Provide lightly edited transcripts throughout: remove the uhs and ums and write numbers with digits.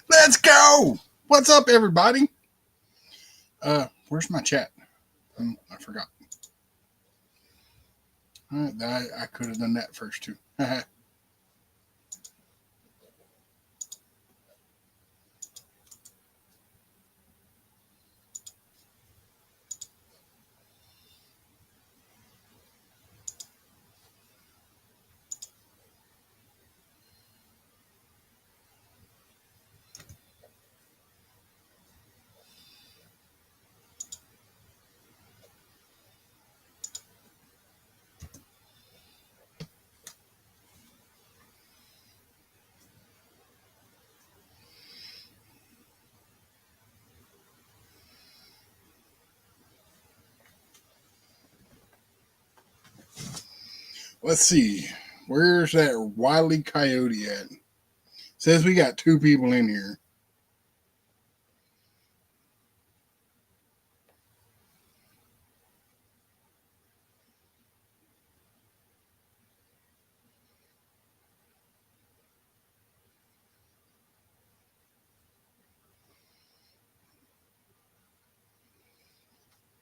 Let's go. What's up, everybody? Where's my chat? I forgot. I could have done that first too. Let's see. Where's that wily coyote at? Says we got two people in here.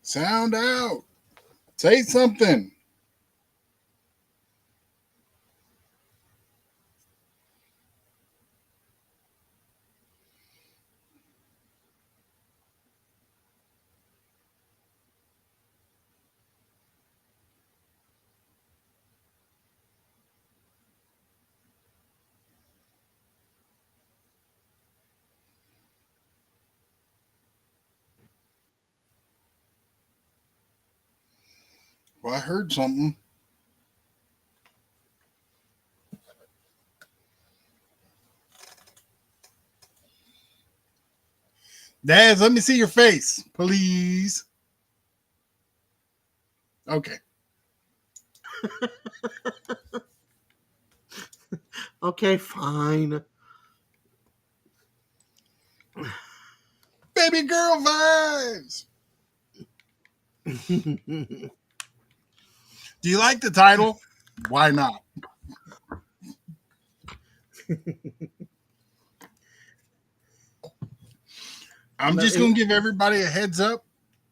Sound out. Say something. Well, I heard something. Daz, let me see your face, please. Okay. Okay, fine. Baby girl vibes. Do you like the title? Why not? I'm just going to give everybody a heads up.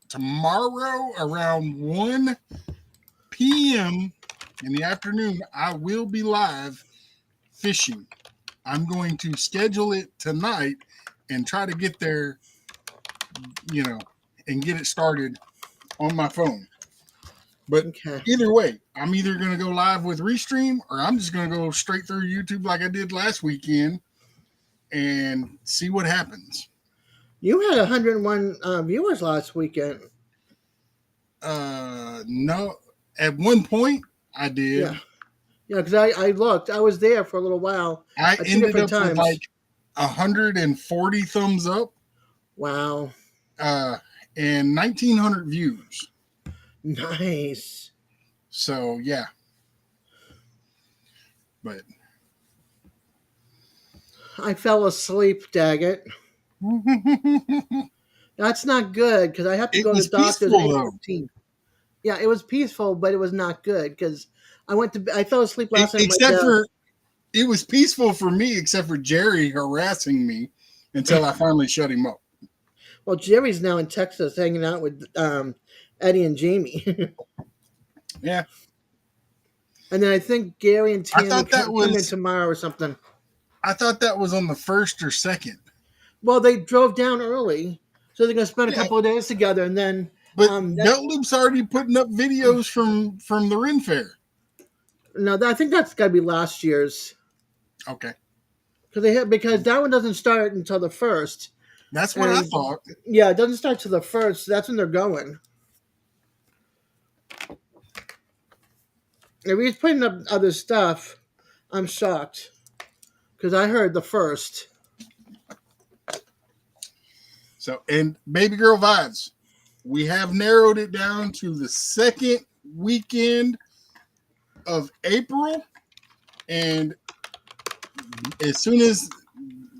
Tomorrow around 1 p.m. in the afternoon, I will be live fishing. I'm going to schedule it tonight and try to get there, and get it started on my phone. But either way, I'm either going to go live with Restream or I'm just going to go straight through YouTube like I did last weekend and see what happens. You had 101 viewers last weekend. No. At one point, I did. Yeah, because I looked. I was there for a little while. I ended up with like 140 thumbs up. Wow. And 1,900 views. Nice. So, yeah. But I fell asleep, Daggett. That's not good because I have to go to the doctor's at 8:15. Yeah, it was peaceful, but it was not good because I fell asleep last night. Except for, it was peaceful for me, except for Jerry harassing me until I finally shut him up. Well, Jerry's now in Texas hanging out with Eddie and Jamie. Yeah. And then I think Gary and Tammy come in tomorrow or something. I thought that was on the 1st or 2nd. Well, they drove down early, so they're going to spend a couple of days together, and then. But Belt Loop's already putting up videos from the Ren Fair. No, I think that's got to be last year's. Okay. Because that one doesn't start until the 1st. That's what I thought. Yeah, it doesn't start till the 1st. So that's when they're going. If he's putting up other stuff, I'm shocked. Because I heard the 1st. So, and Baby Girl Vibes, we have narrowed it down to the 2nd weekend of April. And as soon as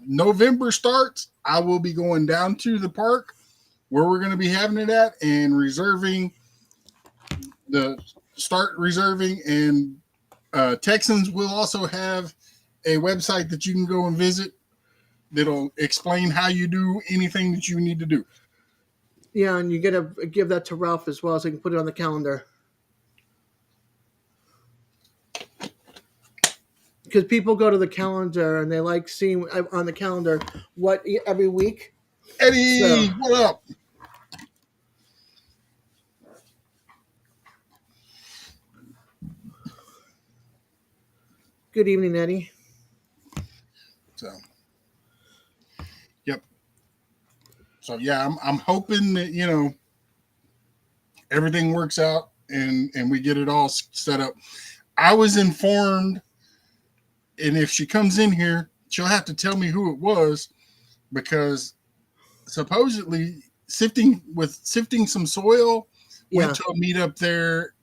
November starts, I will be going down to the park where we're going to be having it at and reserving. And Texans will also have a website that you can go and visit that'll explain how you do anything that you need to do. Yeah, and you gotta give that to Ralph as well, so he can put it on the calendar. Because people go to the calendar and they like seeing on the calendar what every week. Eddie, So, what up? good evening, Eddie. So, yep. So yeah, I'm hoping that everything works out and we get it all set up. I was informed, and if she comes in here, she'll have to tell me who it was because supposedly sifting some soil went Yeah. to a meetup there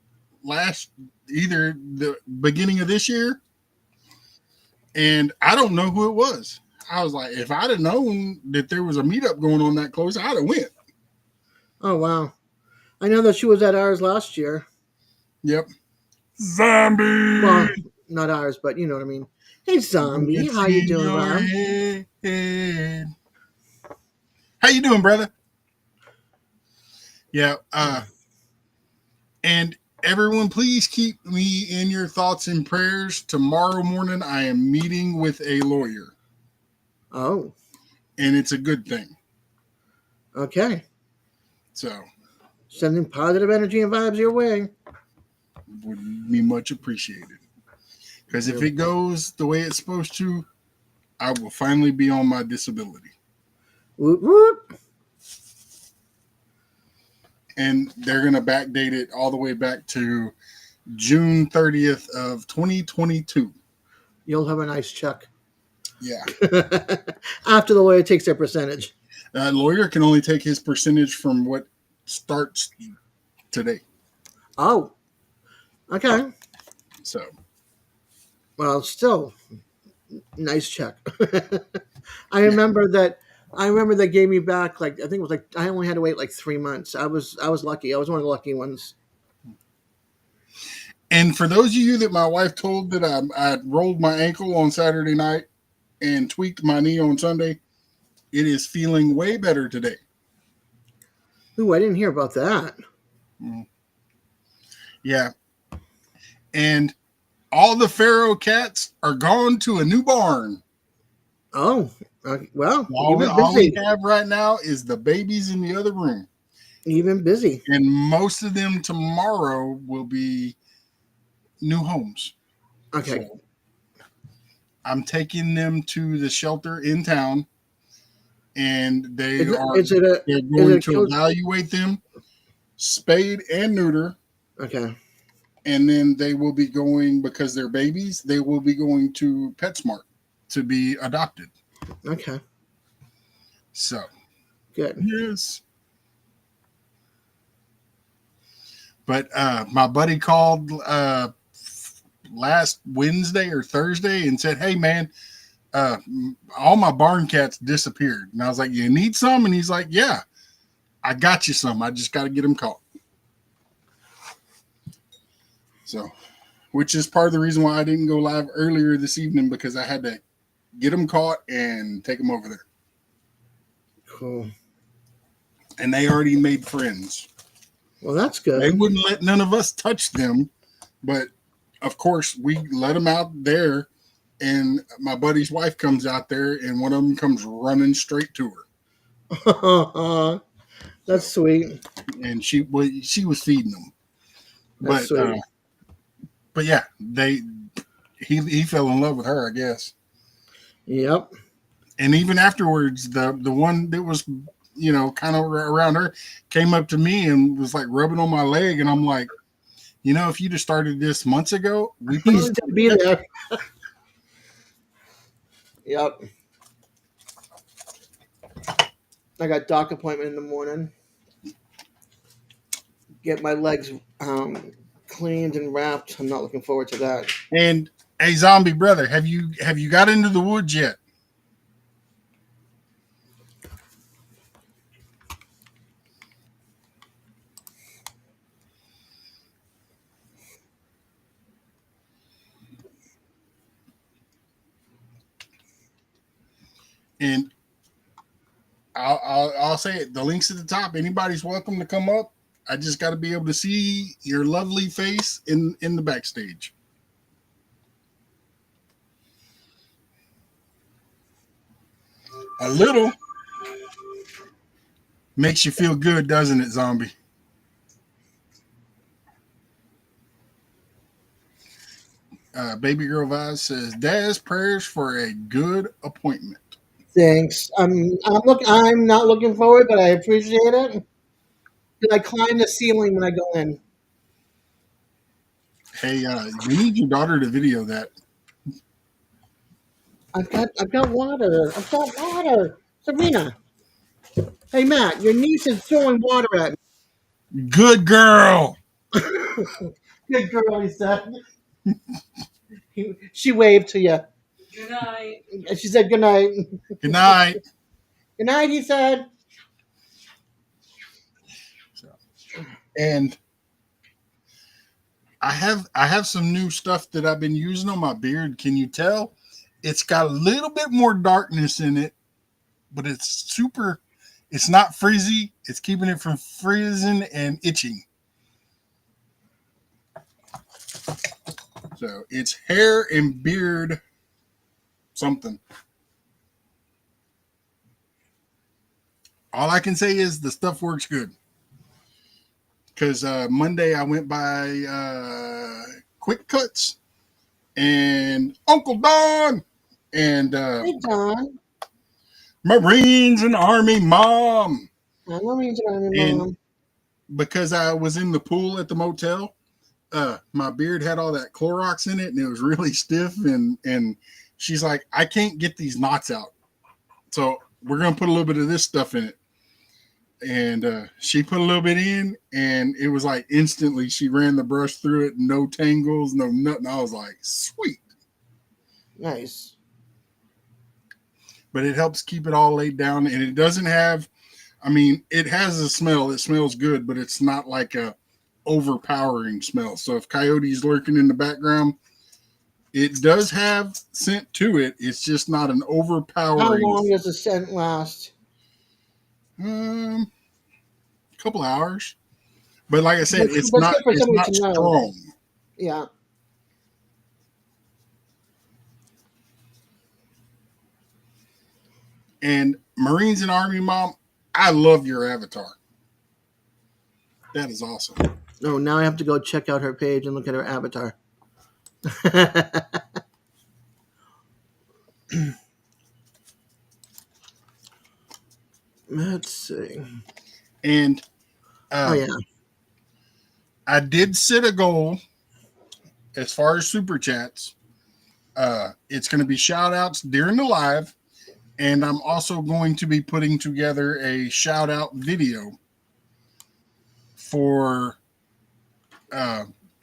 either the beginning of this year, and I don't know who it was. I was like, if I'd have known that there was a meetup going on that close, I'd have went. Oh wow. I know that she was at ours last year. Yep. Zombie. Well, not ours, but you know what I mean. Hey, Zombie, What's how you in doing, your Rob? head? How you doing, brother? Yeah. And everyone, please keep me in your thoughts and prayers. Tomorrow morning, I am meeting with a lawyer. Oh. And it's a good thing. Okay. So, sending positive energy and vibes your way. Would be much appreciated. Because if it goes the way it's supposed to, I will finally be on my disability. Whoop, whoop. And they're going to backdate it all the way back to June 30th of 2022. You'll have a nice check. Yeah. After the lawyer takes their percentage. Lawyer can only take his percentage from what starts today. Oh. Okay. So. Well, still, nice check. I remember that. I remember they gave me back I think it was I only had to wait 3 months. I was lucky. I was one of the lucky ones. And for those of you that my wife told that I rolled my ankle on Saturday night and tweaked my knee on Sunday, it is feeling way better today. Ooh, I didn't hear about that. Yeah. And all the Pharaoh cats are gone to a new barn. Oh, well, all we have right now is the babies in the other room. Even busy. And most of them tomorrow will be new homes. Okay. So I'm taking them to the shelter in town, and they're going to evaluate them, spade and neuter. Okay. And then they will be going, because they're babies, they will be going to PetSmart to be adopted. Okay. So. Good. Yes. But my buddy called last Wednesday or Thursday and said, hey, man, all my barn cats disappeared. And I was like, you need some? And he's like, yeah, I got you some. I just got to get them caught. So, which is part of the reason why I didn't go live earlier this evening, because I had to get them caught and take them over there. Cool. And they already made friends. Well, that's good. They wouldn't let none of us touch them, but of course we let them out there, and my buddy's wife comes out there, and one of them comes running straight to her. That's sweet. And she was feeding them. That's sweet. But yeah, he fell in love with her, I guess. Yep. And even afterwards, the one that was kind of around her came up to me and was rubbing on my leg, and I'm like, if you'd have started this months ago, we'd still be there. Yep. I got doc appointment in the morning. Get my legs cleaned and wrapped. I'm not looking forward to that. And hey, zombie brother, have you got into the woods yet? And I'll say it. The link's at the top. Anybody's welcome to come up. I just got to be able to see your lovely face in the backstage. A little makes you feel good, doesn't it, Zombie? Baby Girl Vibes says, Daz prayers for a good appointment. Thanks. I'm not looking forward, but I appreciate it. I climb the ceiling when I go in. Hey, we need your daughter to video that. I've got water. I've got water. Sabrina. Hey Matt, your niece is throwing water at Good girl. me. Good girl, he said. She waved to you. Good night. She said good night. Good night. Good night, he said. And I have some new stuff that I've been using on my beard. Can you tell? It's got a little bit more darkness in it, but it's super. It's not frizzy. It's keeping it from frizzing and itching. So it's hair and beard something. All I can say is the stuff works good. Because Monday I went by Quick Cuts and Uncle Don and Hey Don. Marines and Army Mom. I love you, And Mom. because I was in the pool at the motel, my beard had all that Clorox in it and it was really stiff. And she's like, I can't get these knots out. So we're going to put a little bit of this stuff in it. And she put a little bit in, and it was like instantly she ran the brush through it, no tangles, no nothing. I was like, sweet. Nice. But it helps keep it all laid down, and it doesn't have. I mean, it has a smell. It smells good, but it's not like a overpowering smell. So if Coyote's lurking in the background, it does have scent to it. It's just not an How overpowering. long does the scent last? Couple hours. But like I said, That's good for it's somebody not to know. strong. Yeah. And Marines and Army Mom, I love your avatar. That is awesome. Oh, now I have to go check out her page and look at her avatar. Let's see. And Oh yeah. I did set a goal as far as super chats. It's going to be shout outs during the live. And I'm also going to be putting together a shout out video for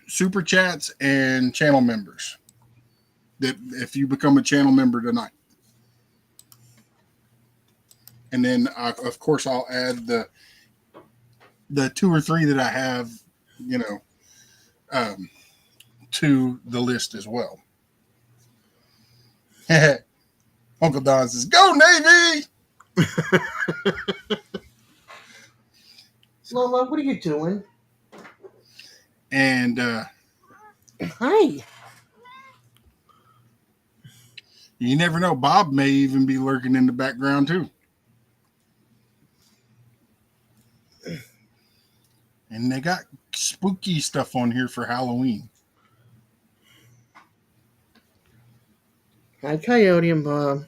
super chats and channel members. That if you become a channel member tonight. And then, of course, I'll add the 2 or 3 that I have, to the list as well. Uncle Don says, "Go Navy!" Lola, what are you doing? And Hi. you never know. Bob may even be lurking in the background too. And they got spooky stuff on here for Halloween. Hi, Coyote and Bob.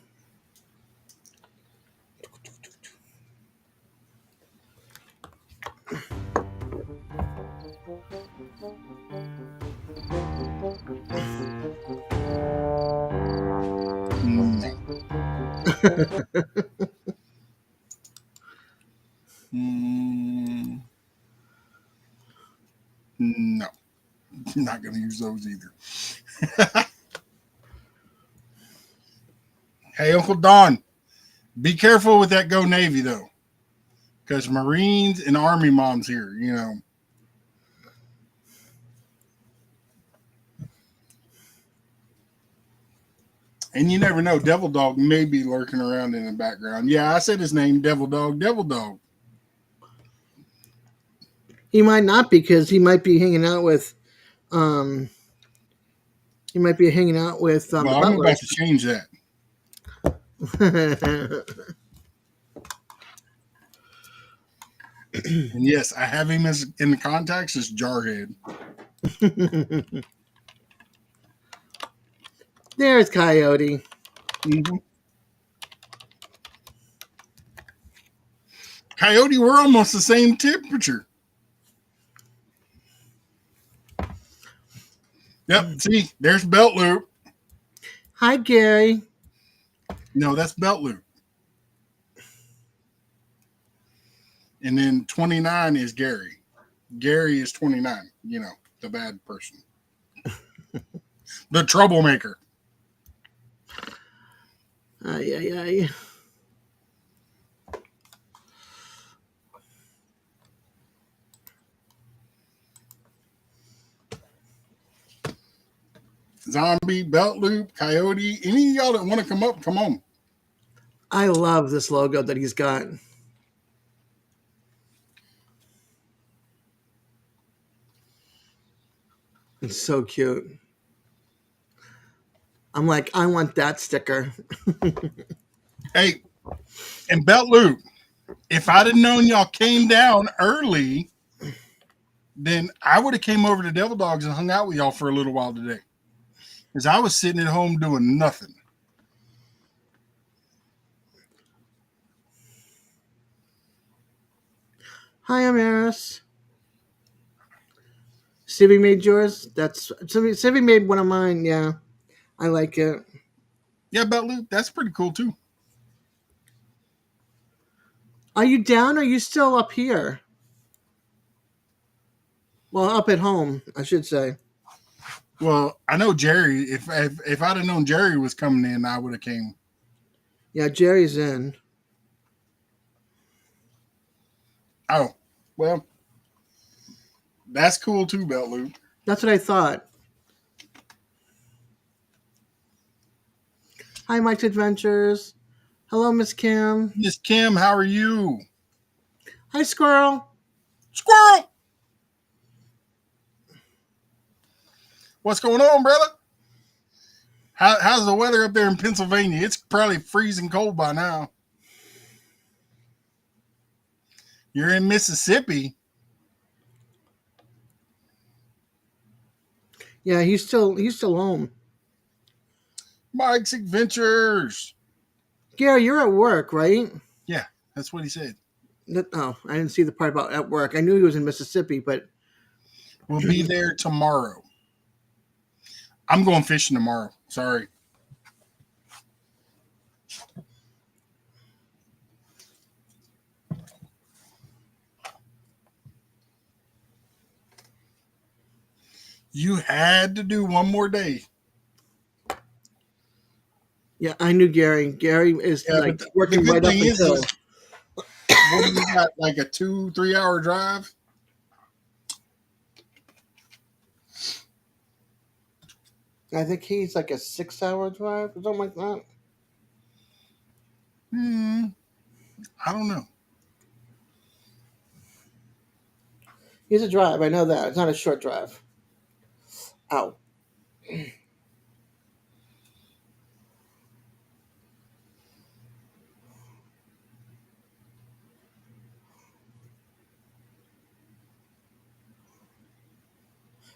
No, not going to use those either. Hey, Uncle Don, be careful with that Go Navy though, because Marines and Army Moms here, And you never know, Devil Dog may be lurking around in the background. Yeah, I said his name, Devil Dog, Devil Dog. He might not, because he might be hanging out with um the Well, I'm about butlers. to change that. And yes, I have him as in the contacts as Jarhead. There's Coyote. Mm-hmm. Coyote, we're almost the same temperature. Yep, see, there's Belt Loop. Hi, Gary. No, that's Belt Loop. And then 29 is Gary. Gary is 29, you know, the bad person. The troublemaker. Ay, ay, ay. Zombie, Belt Loop, Coyote. Any of y'all that want to come up, come on. I love this logo that he's got. It's so cute. I'm like, I want that sticker. Hey, and Belt Loop, if I'd have known y'all came down early, then I would have came over to Devil Dogs and hung out with y'all for a little while today. Because I was sitting at home doing nothing. Hi, Amaris. Civi made yours? That's Civi made one of mine, yeah. I like it. Yeah, Belt Loop, that's pretty cool too. Are you down or are you still up here? Well, up at home, I should say. Well, I know Jerry. If I'd have known Jerry was coming in, I would have came. Yeah, Jerry's in. Oh, well, that's cool too, Belt Loop. That's what I thought. Hi, Mike's Adventures. Hello, Miss Kim. Miss Kim, how are you? Hi, Squirrel. Squirrel! What's going on, brother? How's the weather up there in Pennsylvania? It's probably freezing cold by now. You're in Mississippi. Yeah, he's still home. Mike's Adventures. Gary, you're at work, right? Yeah, that's what he said. Oh, I didn't see the part about at work. I knew he was in Mississippi, but We'll be there tomorrow. I'm going fishing tomorrow. Sorry. You had to do one more day. yeah, I knew Gary. Gary is like working right up until. What do you got? Like a 2-3 hour drive? I think he's like a 6-hour drive or something like that. I don't know. He's a drive. I know that. It's not a short drive. Ow.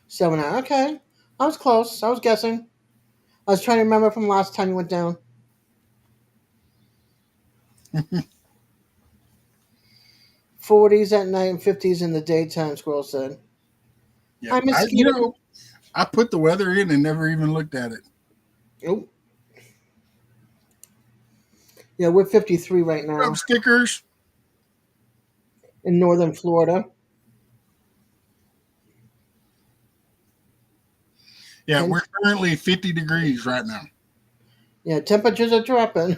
$7 hours. Okay. I was close. I was guessing. I was trying to remember from last time you went down. '40s at night and '50s in the daytime, Squirrel said. Yeah, Hi, Mosquito. I put the weather in and never even looked at it. Oh. Yeah, we're 53 right now Rub stickers. in northern Florida. Yeah, And we're currently 50 degrees right now. yeah, temperatures are dropping.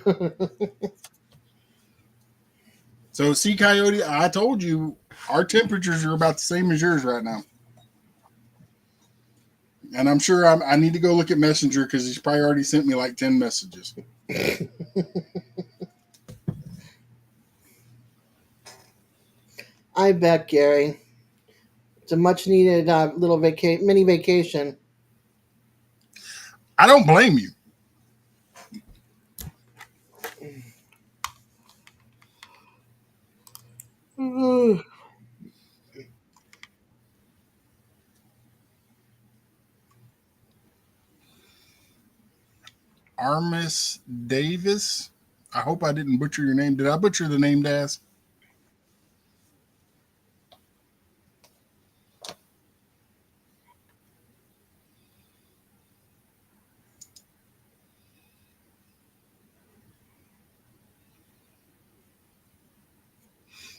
So, see, Coyote, I told you our temperatures are about the same as yours right now. And I'm sure I need to go look at Messenger because he's probably already sent me like 10 messages. I bet, Gary. It's a much needed little mini vacation. I don't blame you. Armis Davis. I hope I didn't butcher your name. Did I butcher the name, Daz?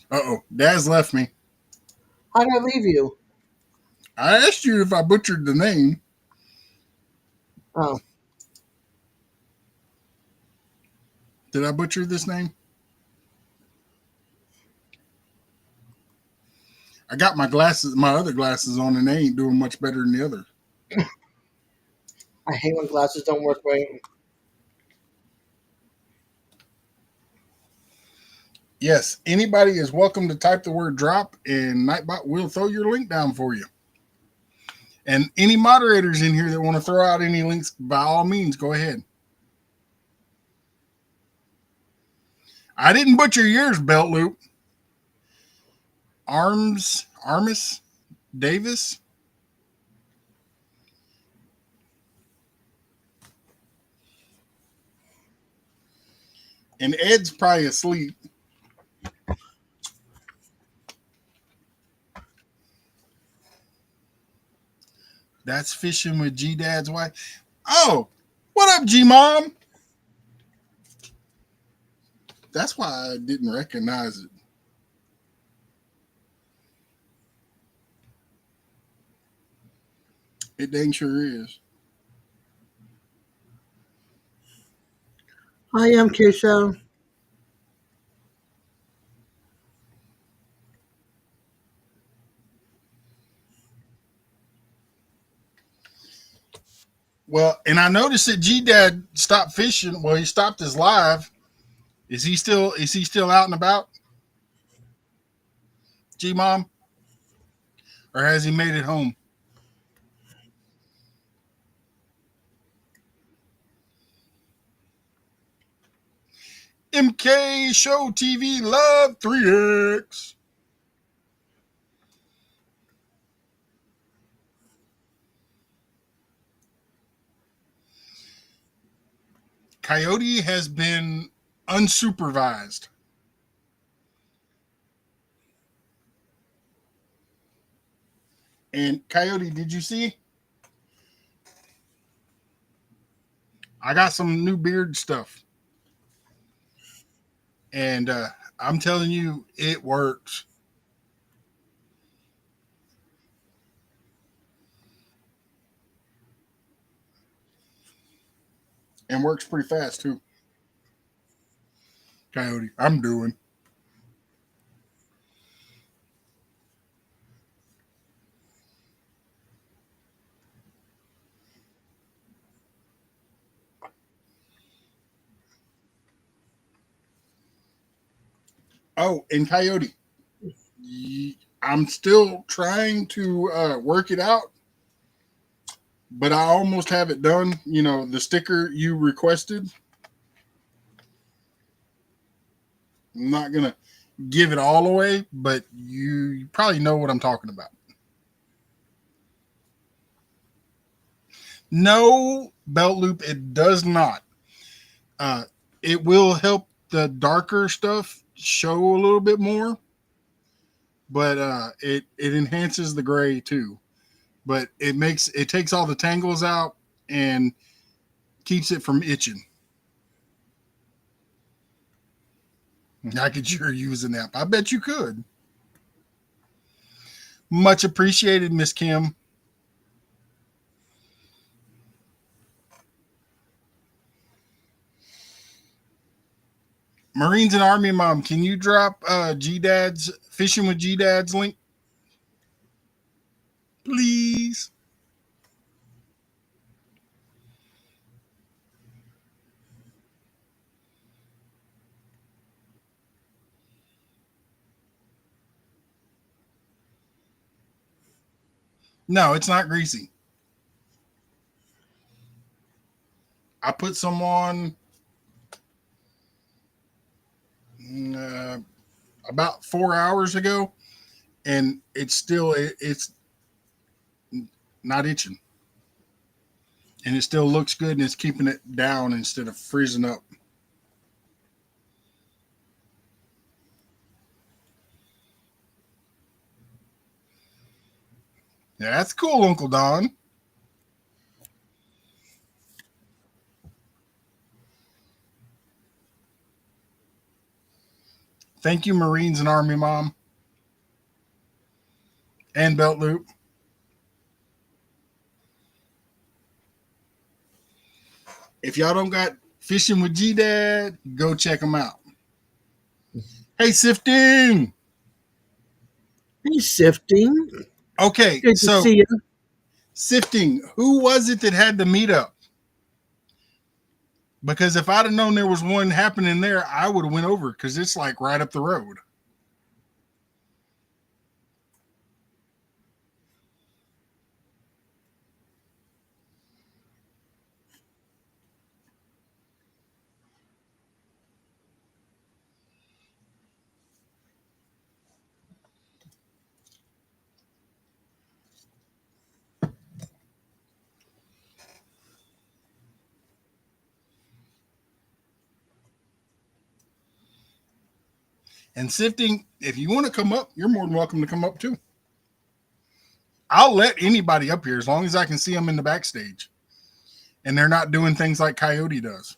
Uh-oh. Daz left me. How did I leave you? I asked you if I butchered the name. Oh, Did I butcher this name? I got my other glasses on, and they ain't doing much better than the other. I hate when glasses don't work right. Yes, anybody is welcome to type the word drop, and Nightbot will throw your link down for you. And any moderators in here that want to throw out any links, by all means, go ahead. I didn't butcher yours, Belt Loop. Armis Davis. And Ed's probably asleep. That's fishing with G Dad's wife. Oh, what up, G Mom? That's why I didn't recognize it. It dang sure is. I am Keisha. Well, and I noticed that G Dad stopped fishing. Well, he stopped his live. Is he still out and about? G Mom? Or has he made it home? MK Show TV Love 3X. Coyote has been unsupervised. And Coyote, did you see? I got some new beard stuff. And I'm telling you, it works. And works pretty fast, too. Coyote, I'm doing. Oh, and Coyote, I'm still trying to work it out, but I almost have it done. You know, the sticker you requested. I'm not going to give it all away, but you probably know what I'm talking about. No, Belt Loop, it does not. Uh, it will help the darker stuff show a little bit more, but it enhances the gray too. But it takes all the tangles out and keeps it from itching. I could sure use an app. I bet you could. Much appreciated, Miss Kim. Marines and Army Mom, can you drop G Dad's Fishing with G Dad's link? Please. No, it's not greasy. I put some on uh, about 4 hours ago, and it's not itching, and it still looks good, and it's keeping it down instead of freezing up. Yeah, that's cool, Uncle Don. Thank you, Marines and Army Mom and Belt Loop. If y'all don't got Fishing with G Dad, go check them out. Hey, Sifting. Hey, Sifting. Okay, Good to so see you. Sifting, who was it that had the meetup? Because if I'd have known there was one happening there, I would have went over because it's like right up the road. And Sifting, if you want to come up, you're more than welcome to come up too. I'll let anybody up here as long as I can see them in the backstage and they're not doing things like Coyote does.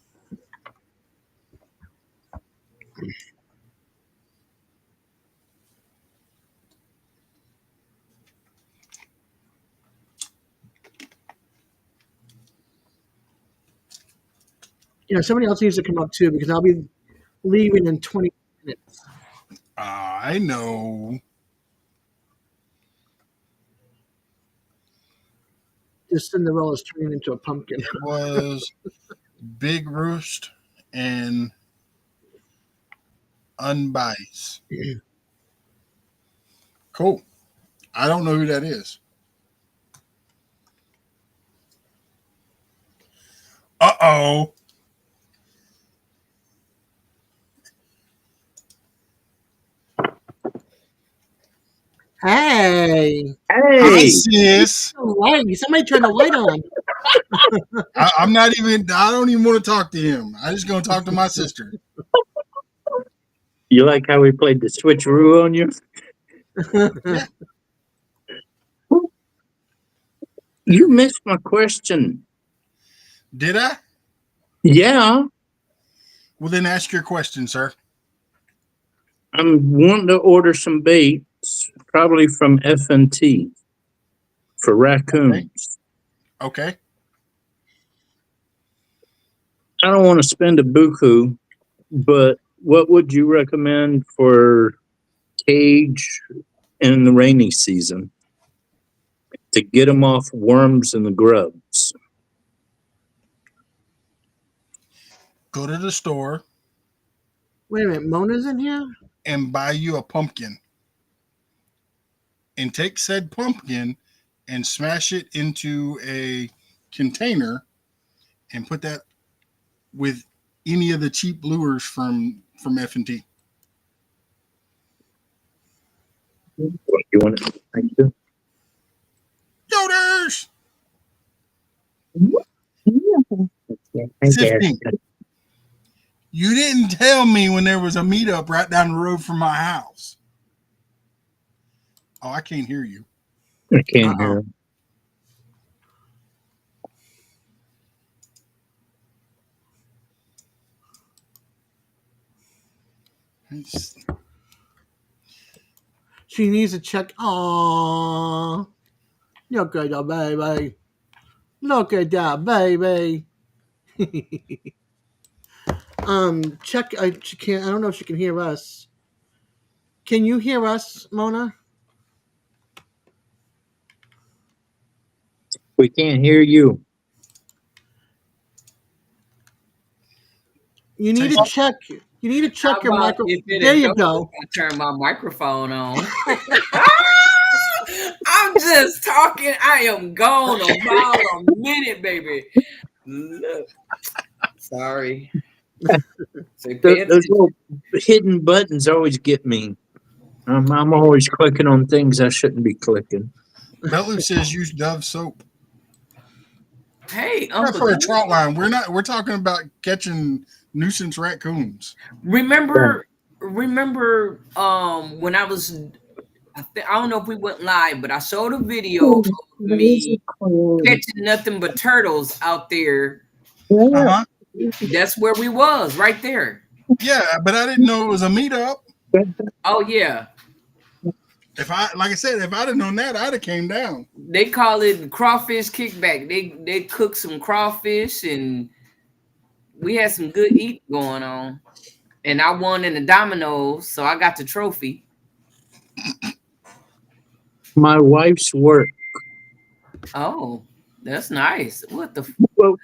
Somebody else needs to come up too because I'll be leaving in 20 minutes. I know. Just Cinderella's turning into a pumpkin. It was Big Roost and Unbice. Cool. I don't know who that is. Uh-oh. Hey. Hi, Hey, sis. Light. Somebody turn the light on. I'm not even, I don't even want to talk to him. I'm just going to talk to my sister. you like how we played the switcheroo on you? Yeah. You missed my question. Did I? Yeah, Well, then ask your question, sir. I'm wanting to order some baits, probably from F&T for Okay. raccoons. Okay. I don't want to spend a buku, but what would you recommend for cage in the rainy season to get them off worms and the grubs? Go to the store Wait a minute. Mona's in here? and buy you a pumpkin. And take said pumpkin and smash it into a container and put that with any of the cheap lures from F&T. What you want to thank you? Yoders! I Sifting. You didn't tell me when there was a meetup right down the road from my house. Oh, I can't hear you. I can't hear. It's, She needs to check. Aww. Look at that baby. Look at that baby. Check. She can't. I don't know if she can hear us. Can you hear us, Mona? We can't hear you. You need to check. You need to check your microphone. There you go. I turn my microphone on. I'm just talking. I am gone a mile a minute, baby. Look, sorry. Say, pay Those attention. little hidden buttons always get me. I'm always clicking on things I shouldn't be clicking. Bellu says use Dove soap. Hey, Not Uncle for a Dave. trout line. We're talking about catching nuisance raccoons. Remember, when I was, I don't know if we went live, but I showed a video of me catching nothing but turtles out there. Uh-huh. That's where we was, right there. Yeah, but I didn't know it was a meetup. Oh yeah, If I said, if I'd have known that, I'd have came down. they call it crawfish kickback. They cook some crawfish, and we had some good eat going on. And I won in the dominoes, so I got the trophy. My wife's work. Oh, that's nice. What the? Well,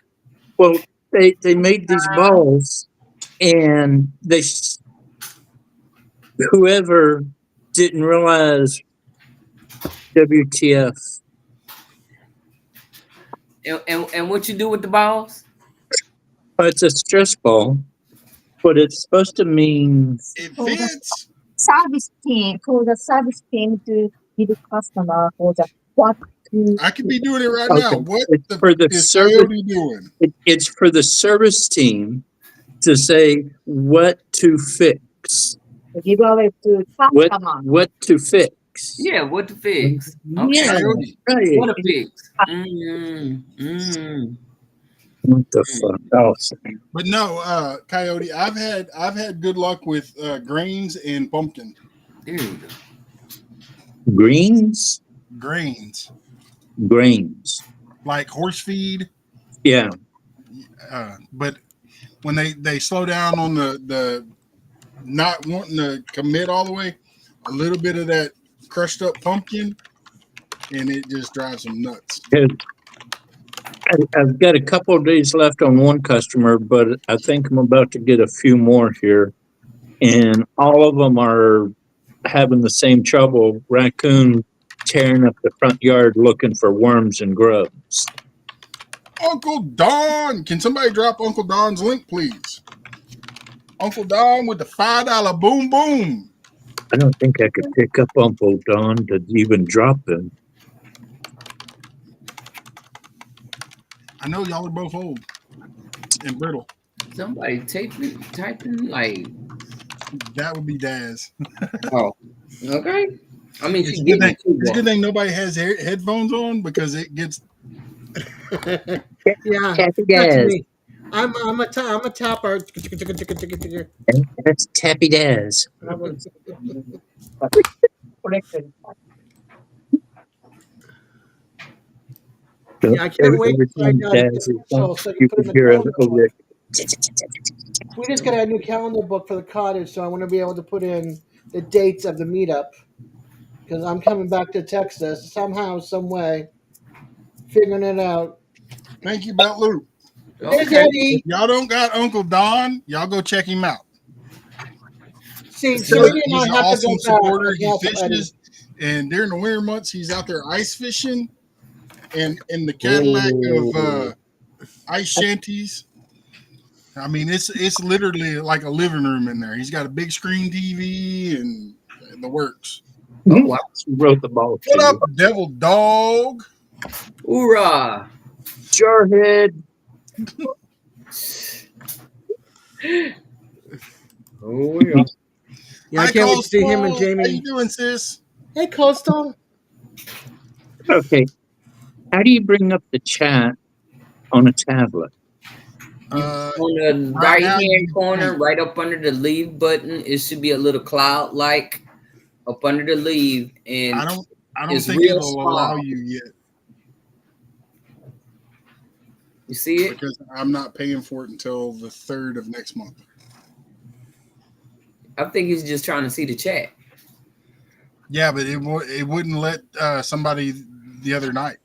well, they made these balls, and whoever didn't realize WTF. And what you do with the balls? It's a stress ball, but it's supposed to mean It for the fits. service team to give the customer for the what to I could be doing it right now. okay. What It's for the is service. Coyote doing? It's for the service team to say what to fix. give away to customer. What to fix. Yeah, what to fix? Okay, Yeah, Coyote. right. what to fix? Mm. What the fuck? Oh, But no, Coyote, I've had good luck with grains and pumpkin. There you go. greens, Grains. grains. Like horse feed. Yeah, But when they slow down on the not wanting to commit all the way, a little bit of that crushed up pumpkin, and it just drives them nuts. I've got a couple of days left on one customer, but I think I'm about to get a few more here, and all of them are having the same trouble. Raccoon tearing up the front yard looking for worms and grubs. Uncle Don, can somebody drop Uncle Don's link, please? Uncle Don with the $5 boom boom. I don't think I could pick up Uncle Don to even drop him. I know y'all are both old and brittle. Somebody typing like. That would be Daz. Oh, okay. I mean, It's she a gave good me thing. two It's a good ones. thing nobody has headphones on because it gets. Yeah, Tappy that's Daz. me. I'm a tapper. That's Tappy Daz. Yeah, I can't wait Every to find time out Daz it's is special done, so I can you put in can the hear calendar over book. there. We just got a new calendar book for the cottage, so I want to be able to put in the dates of the meetup because I'm coming back to Texas somehow, some way, figuring it out. Thank you, Belt Loop. There's Okay. Eddie. If y'all don't got Uncle Don, y'all go check him out. See, He's Eddie and an I have to awesome go back supporter. and He help Eddie. fishes, and during the winter months, he's out there ice fishing, and in the Cadillac of ice shanties. I mean, it's literally like a living room in there. He's got a big screen TV and the works. Oh wow! He wrote the ball. What up, Devil Dog? Hoorah! Jarhead. Oh yeah. Yeah, I Hi, can't wait to see him and Coastal. How you Jamie. doing, sis? Hey, Coastal. Okay. How do you bring up the chat on a tablet? On the right right now hand you corner, can't. right up under the leave button, it should be a little cloud like up under the leave, and I don't it's think real it'll allow small. you yet You see it? because I'm not paying for it until the 3rd of next month. I think he's just trying to see the chat. Yeah, but it wouldn't let somebody the other night.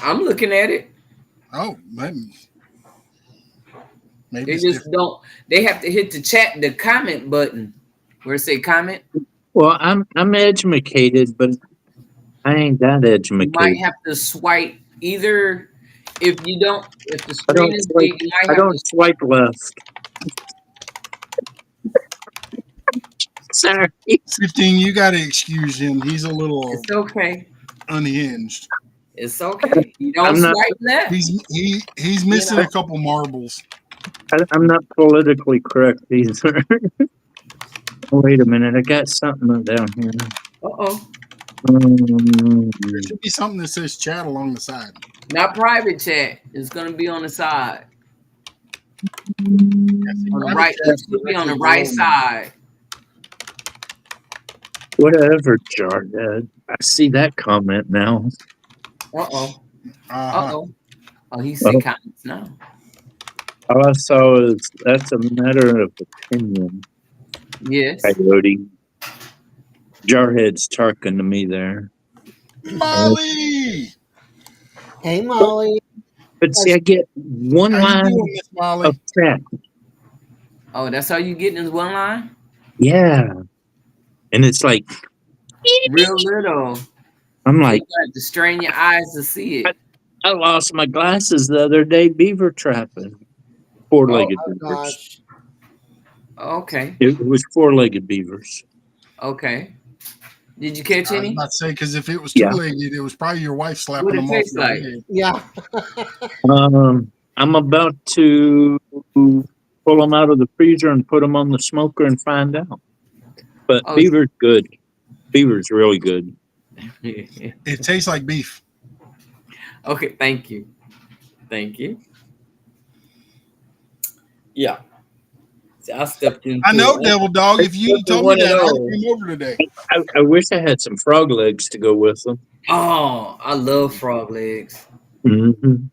I'm looking at it. Oh, maybe They it's just different. don't. They have to hit the comment button where it say comment. Well, I'm educated, but I ain't that You might educated. have to swipe either. If the I screen don't is swipe. big, you might I have to. don't swipe left. Sorry. 15, you got to excuse him. He's a little It's okay. unhinged. It's okay. You don't I'm not. swipe left. He's You missing know. a couple marbles. I'm not politically correct either. Wait a minute. I got something down here. Uh-oh. There should be something that says chat along the side. Not private chat. It's gonna be on the side. On the Private right. It chat's should be on the directly right below me. side. Whatever, Jarhead. I see that comment now. Uh-oh. Uh-huh. Uh-oh. Oh, he said comments now. All I saw is that's a matter of opinion. Yes. Coyote. Jarhead's talking to me there. Molly! Hey, Molly. But see, I get one How you line doing, Miss Molly? of chat. Oh, that's how you get in one line? Yeah. And it's like, Real little. I'm You like, got to strain your eyes to see it. I lost my glasses the other day beaver trapping. Oh, Four-legged Oh, beavers. gosh. Okay. It was four-legged beavers. Okay. Did you catch I was any? about to say, because if it was Yeah. two-legged, it was probably your wife slapping What it them off tastes your like? head. Yeah. I'm about to pull them out of the freezer and put them on the smoker and find out. But Oh, beaver's good. Beaver's really good. It tastes like beef. okay. Thank you. Thank you. Yeah. See, I stepped into. I know, Devil Dog. If you told me one of that, I would those. have came over today. I wish I had some frog legs to go with them. Oh, I love frog legs. Mm-hmm.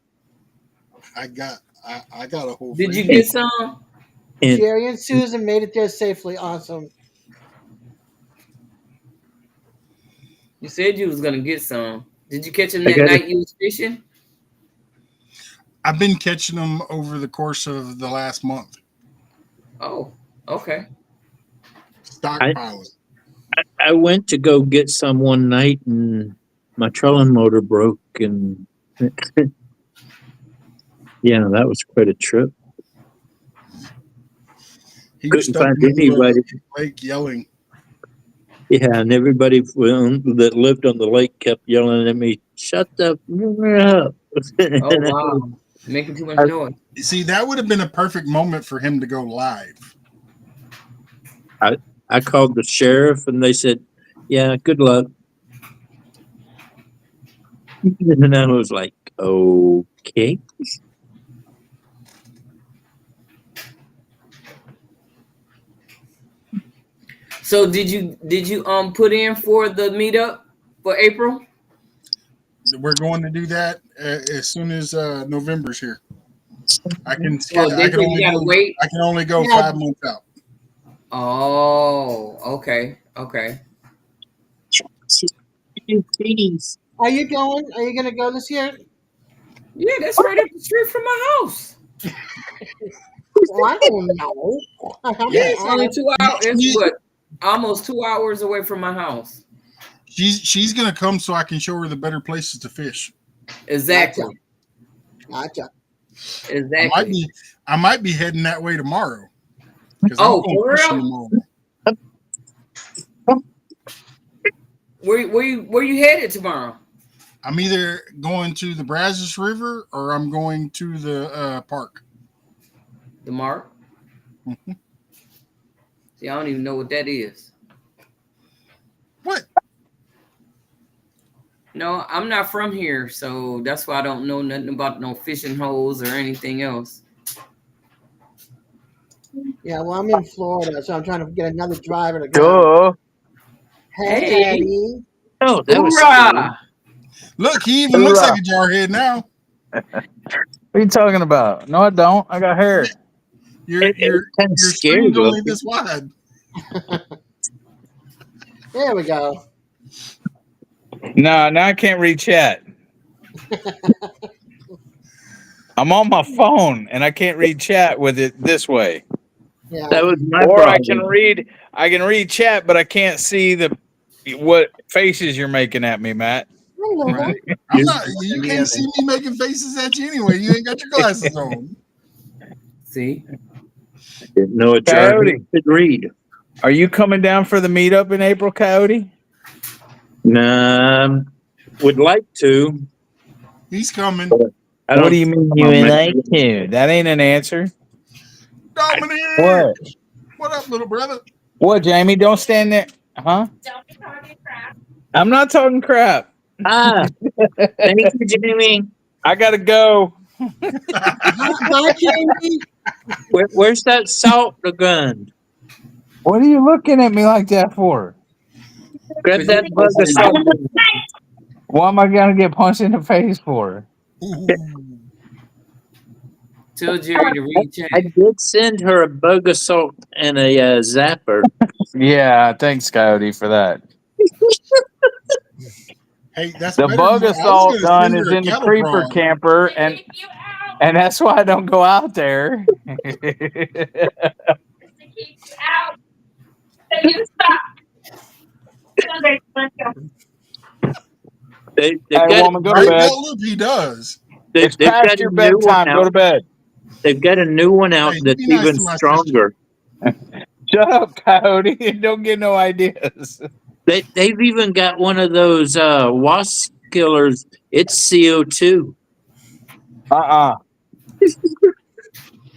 I got a whole Did you freezer. get some? And Jerry and Susan made it there safely. Awesome. You said you was gonna get some. Did you catch them I that got night you was fishing? I've been catching them over the course of the last month. Oh, okay. Stockpiling. I went to go get some one night and my trolling motor broke and yeah, that was quite a trip. He was Couldn't stuck find in the middle of anybody. the lake yelling. Yeah, and everybody that lived on the lake kept yelling at me, "Shut the f- up!" Oh wow, making too much noise. See, that would have been a perfect moment for him to go live. I called the sheriff and they said, "Yeah, good luck." And I was like, "Okay." So did you put in for the meetup for April? We're going to do that as soon as November's here. I can Oh, they said you gotta wait. I can only go Yeah. 5 months out. Oh, okay, okay. Are you going? Are you going to go this year? Yeah, that's right up the street from my house. Well, I don't know. Yeah, it's only 2 hours. It's She- what, almost 2 hours away from my house. She's gonna come so I can show her the better places to fish. Exactly. Gotcha. Exactly. I might be heading that way tomorrow. Oh, for real? Where you headed tomorrow? I'm either going to the Brazos River or I'm going to the park. The Mark? Mm-hmm. See, I don't even know what that is. What? No, I'm not from here, so that's why I don't know nothing about no fishing holes or anything else. Yeah, well, I'm in Florida, so I'm trying to get another driver to go. Duh. Hey, Eddie. Oh, that was Hoorah! Look, he even looks like a jarhead now. What are you talking about? No, I don't. I got hair. Your kind of scary screen's only looking. this wide. There we go. No, now I can't read chat. I'm on my phone and I can't read chat with it this way. Yeah. That was my Or problem. I can read chat, but I can't see the what faces you're making at me, Matt. I'm not. You can't see me making faces at you anyway. You ain't got your glasses on. See, Didn't know a Coyote. jarhead could read. Are you coming down for the meetup in April, Coyote? Nah, would like to. He's coming. But I What don't do you mean think you I'll would make like to? That ain't an answer. Dominic, What? what up, little brother? What, Jamie? Don't stand there. Huh? I'm not talking crap. Ah, thank you, Jamie. I gotta go. Bye, Jamie. Where's that salt gun? What are you looking at me like that for? Grab because that you bug of salt gun. What am I gonna get punched in the face for? Ooh. tell Jerry to reach chat. I did send her a bug of salt and a zapper. Yeah, thanks, Coyote, for that. Hey, that's The better than bug what I was assault going to gun send is her a in the cattle creeper prod. camper, and that's why I don't go out there. They've Hey, got woman, go to Right, bed. Belt Loop, he does. It's they've got past a your new one bedtime. Go to out. bed. They've got a new one out Hey, you that's be nice even to my sister. stronger. Shut up, Coyote, and don't get no ideas. They've even got one of those wasp killers. It's CO2.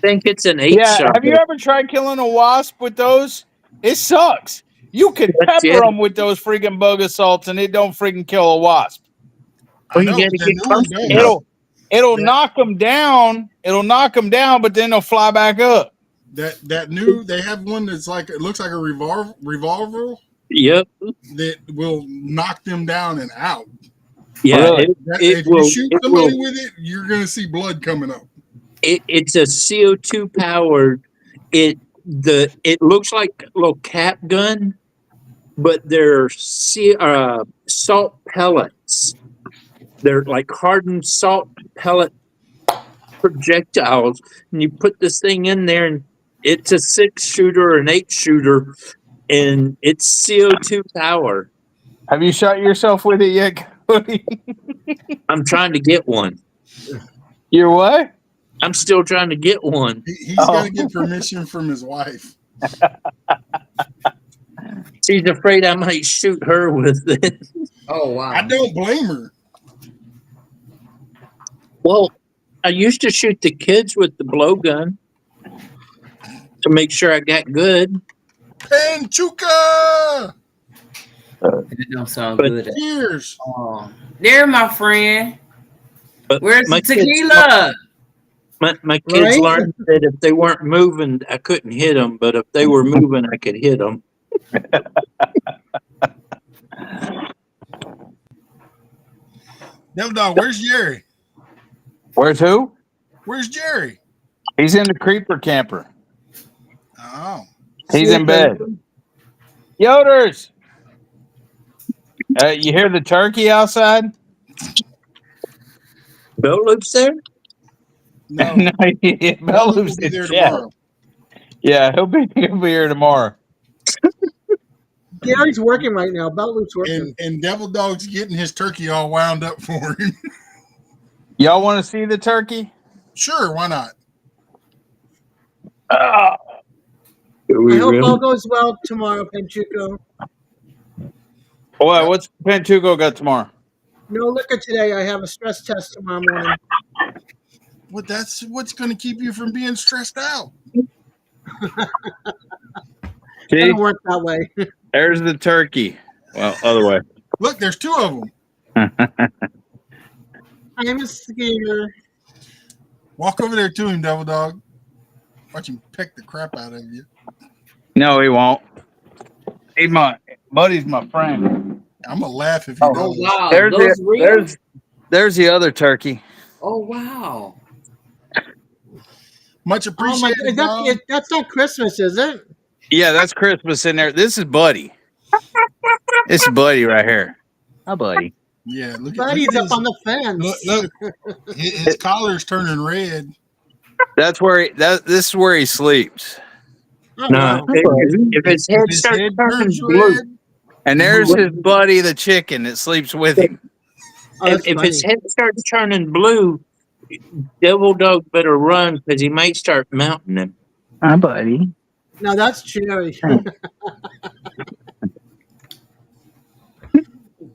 Think it's an 8 Yeah, shot. have you ever tried killing a wasp with those? It sucks. You can That's pepper it. them with those freaking bug assaults, and it don't freaking kill a wasp. I Well, you know, got but to that get new one close does. enough. It'll That- knock them down. It'll knock them down, but then they'll fly back up. That new, they have one that's like, it looks like a revolver Yep. that will knock them down and out. Yeah. Really? If you shoot somebody with it, you're going to see blood coming up. It's a CO2 powered. It looks like a little cap gun, but they're salt pellets. They're like hardened salt pellet projectiles, and you put this thing in there, and it's a 6-shooter or an 8-shooter, and it's CO2 power. Have you shot yourself with it yet, Cody? I'm trying to get one. You're what? I'm still trying to get one. He's got to get permission from his wife. She's afraid I might shoot her with it. Oh wow! I don't blame her. Well, I used to shoot the kids with the blowgun to make sure I got good. Panchuka! That don't sound But- good. Cheers. Oh, there, my friend. But Where's my the kids- tequila? My kids Right? learned that if they weren't moving, I couldn't hit them. But if they were moving, I could hit them. Devil Dog, where's Jerry? Where's who? Where's Jerry? He's in the creeper camper. Oh. He's in bed. Yoders! You hear the turkey outside? Belt loops there? No. No, yeah, Belt Bell Loop will Loop's be in there chat. tomorrow. Yeah, he'll be here tomorrow. Gary's working right now. Belt Loop's working. And Devil Dog's getting his turkey all wound up for him. Y'all want to see the turkey? Sure, why not? Oh, I hope all goes well tomorrow, Panchuco. boy, what's Pantuco got tomorrow? No liquor today. I have a stress test tomorrow morning. Well, that's what's going to keep you from being stressed out. See, Doesn't work that way. there's the turkey. Well, other way. Look, there's two of them. I'm a schemer. Walk over there to him, Devil Dog. Watch him peck the crap out of you. No, he won't. He's my buddy's my friend. I'm going to laugh if he Oh does. wow! There's Those real? there's the other turkey. Oh wow! Much Oh my! appreciated, Dog. That's not Christmas, is it? Yeah, that's Christmas in there. This is Buddy. This is Buddy right here. Hi, Buddy. Yeah, look Buddy's at up on the fence. Look, his collar's turning red. That's where this is where he sleeps. Oh, No, wow. if his head His starts head turning turns blue, red. And there's his buddy, the chicken, that sleeps with him. Oh, that's If his funny. head starts turning blue, Devil Dog better run because he might start mounting him. Hi, buddy. No, that's Cherry.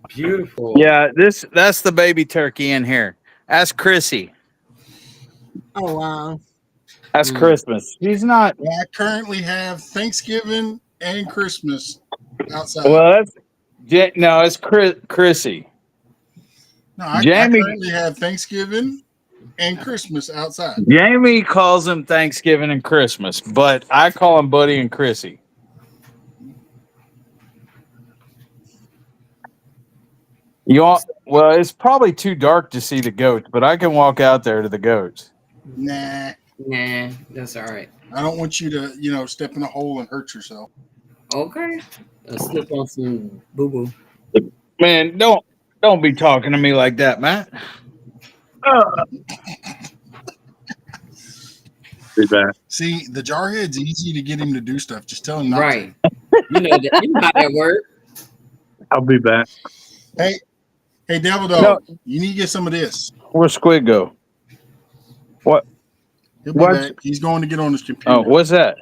Beautiful. Yeah, that's the baby turkey in here. That's Chrissy. Oh wow. That's Christmas. He's not. Well, I currently have Thanksgiving and Christmas outside. Well, no, it's Chrissy. No, I Jamie- currently have Thanksgiving and Christmas outside. Jamie calls him Thanksgiving and Christmas, but I call him Buddy and Chrissy. Well, it's probably too dark to see the goats, but I can walk out there to the goats. Nah, Nah, that's all right. I don't want you to, step in a hole and hurt yourself. Okay. I'll slip on some boo boo. Man, don't be talking to me like that, Matt. Be back. See, the jarhead's easy to get him to do stuff. Just tell him not Right. You know how that works. I'll be back. to. Hey, Devil Dog, you need to get some of this. Where's Squid go? What? He'll be What? back. He's going to get on his computer. Oh, what's that?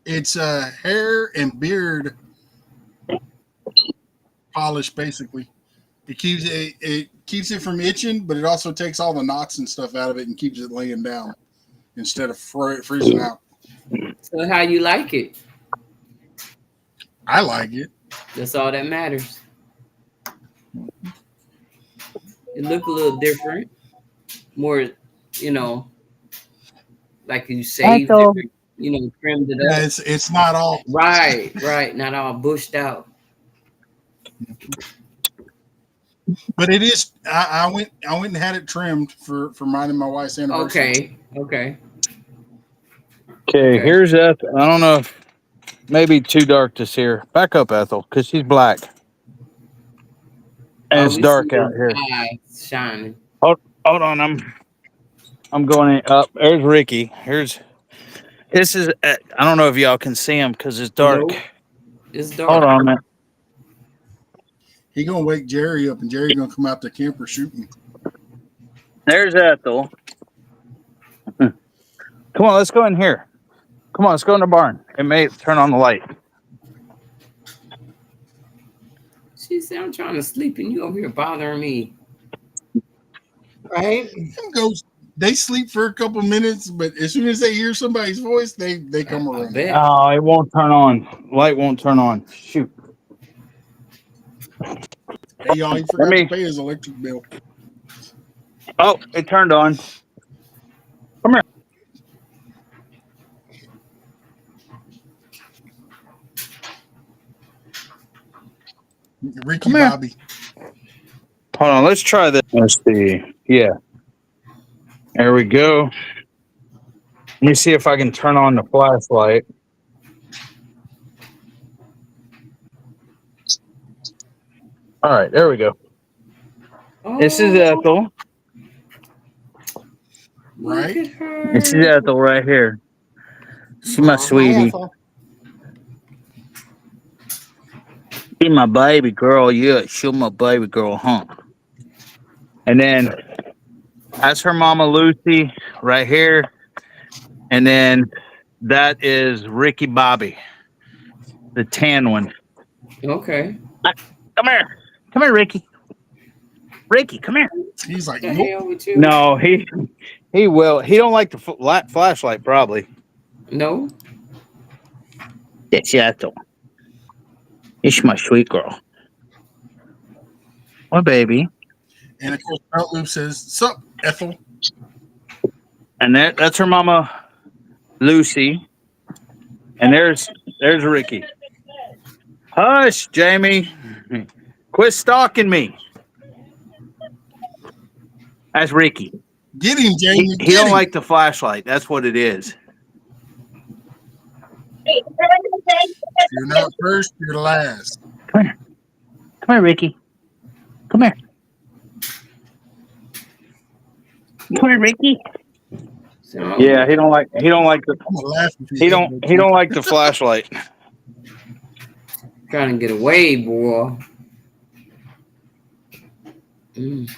It's hair and beard polish, basically. It keeps it from itching, but it also takes all the knots and stuff out of it and keeps it laying down instead of freezing out. So how you like it? I like it. That's all that matters. It look a little different. More, like you saved Echo. it, trimmed it Yeah, up. it's not all. Right. Not all bushed out. But it is. I went and had it trimmed for mine and my wife's anniversary. Okay. Okay, here's Ethel. I don't know if maybe too dark to see her. Back up, Ethel, because she's black. And it's we dark see out the here. eyes shining. Hold on, I'm going up. There's Ricky. This is. I don't know if y'all can see him because it's dark. Nope. It's dark. Hold on, man. He gonna wake Jerry up, and Jerry gonna come out the camper shooting. There's Ethel. Come on, let's go in here. Come on, let's go in the barn. It may turn on the light. She said, "I'm trying to sleep, and you over here bothering me." Right? Them ghosts, they sleep for a couple minutes, but as soon as they hear somebody's voice, they come I around. bet. Oh, it won't turn on. Light won't turn on. Shoot. Hey, y'all, he forgot to pay his electric bill. Oh, it turned on. Come here. Ricky Come here. Bobby. Hold on, let's try this. Let's see. Yeah. There we go. Let me see if I can turn on the flashlight. All right, there we go. This is Ethel. Right? Look at her. This is Ethel right here. She's my Hi, sweetie. Ethel. She's my baby girl. Yeah, she's my baby girl, huh? And then that's her mama Lucy right here. And then that is Ricky Bobby, the tan one. Okay. Come here. Come here, Ricky. Ricky, come here. He's like, What the nope. hell with you? No, he will. He don't like the flashlight, probably. No. That's Ethel. It's my sweet girl. My baby. And of course, Belt Loop says, "Sup, Ethel?" And that's her mama, Lucy. And there's Ricky. Hush, Jamie. Quit stalking me. That's Ricky. Get him, Jamie. He Get don't him. like the flashlight. That's what it is. You're not first. You're last. Come here. Come here, Ricky. Come here. Come here, Ricky. So, Yeah, he don't like the I'm gonna laugh. If he don't like the flashlight. Trying to get away, boy. Mm.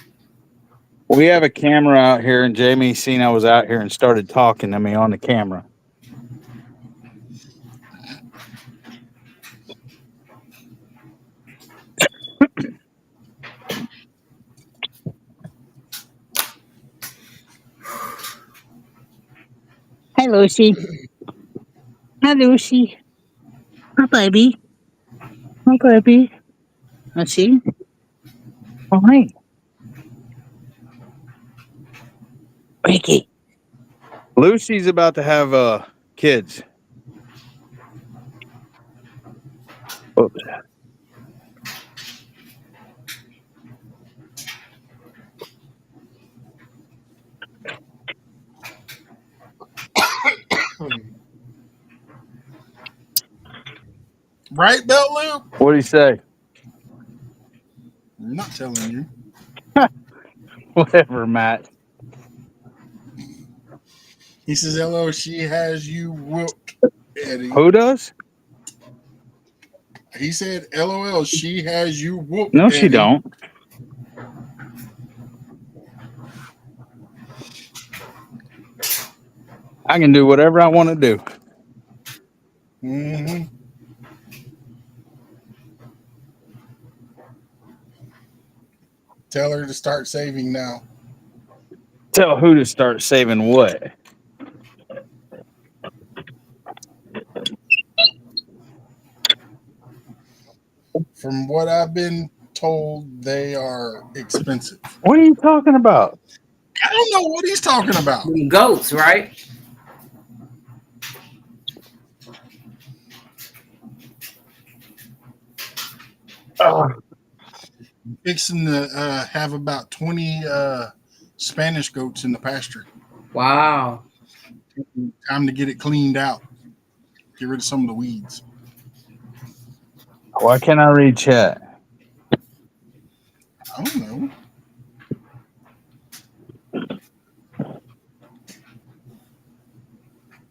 We have a camera out here, and Jamie seen I was out here and started talking to me on the camera. Hi, Lucy. Hi, Lucy. Hi, baby. Hi, baby. Lucy. Oh, hi. Ricky. Lucy's about to have kids. Oops. Right, Belt Loop? What do you say? I'm not telling you. Whatever, Matt. He says, "Hello, she has you whooped, Eddie." Who does? He said, "LOL, she has you whooped, No, she Eddie." don't. I can do whatever I want to do. Mm-hmm. Tell her to start saving now. Tell who to start saving what? From what I've been told, they are expensive. What are you talking about? I don't know what he's talking about. Them goats, right? Fixing to have about 20 Spanish goats in the pasture. Wow. Time to get it cleaned out. Get rid of some of the weeds. Why can't I read chat? I don't know.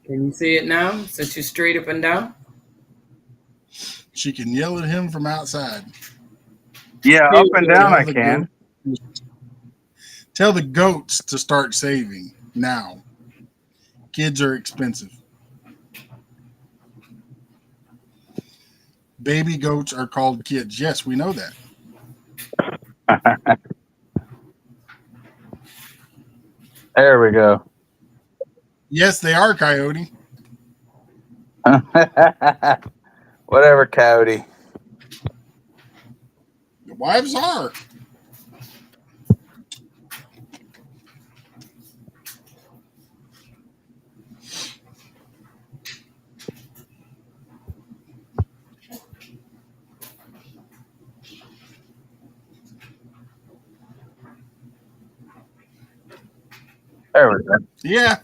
Can you see it now? Since you're straight up and down? She can yell at him from outside. Yeah, up and down I Tell the can. Tell the goats to start saving now. Kids are expensive. Baby goats are called kids. Yes, we know that. There we go. Yes, they are, Coyote. Whatever, Coyote. The wives are. There we go. Yeah.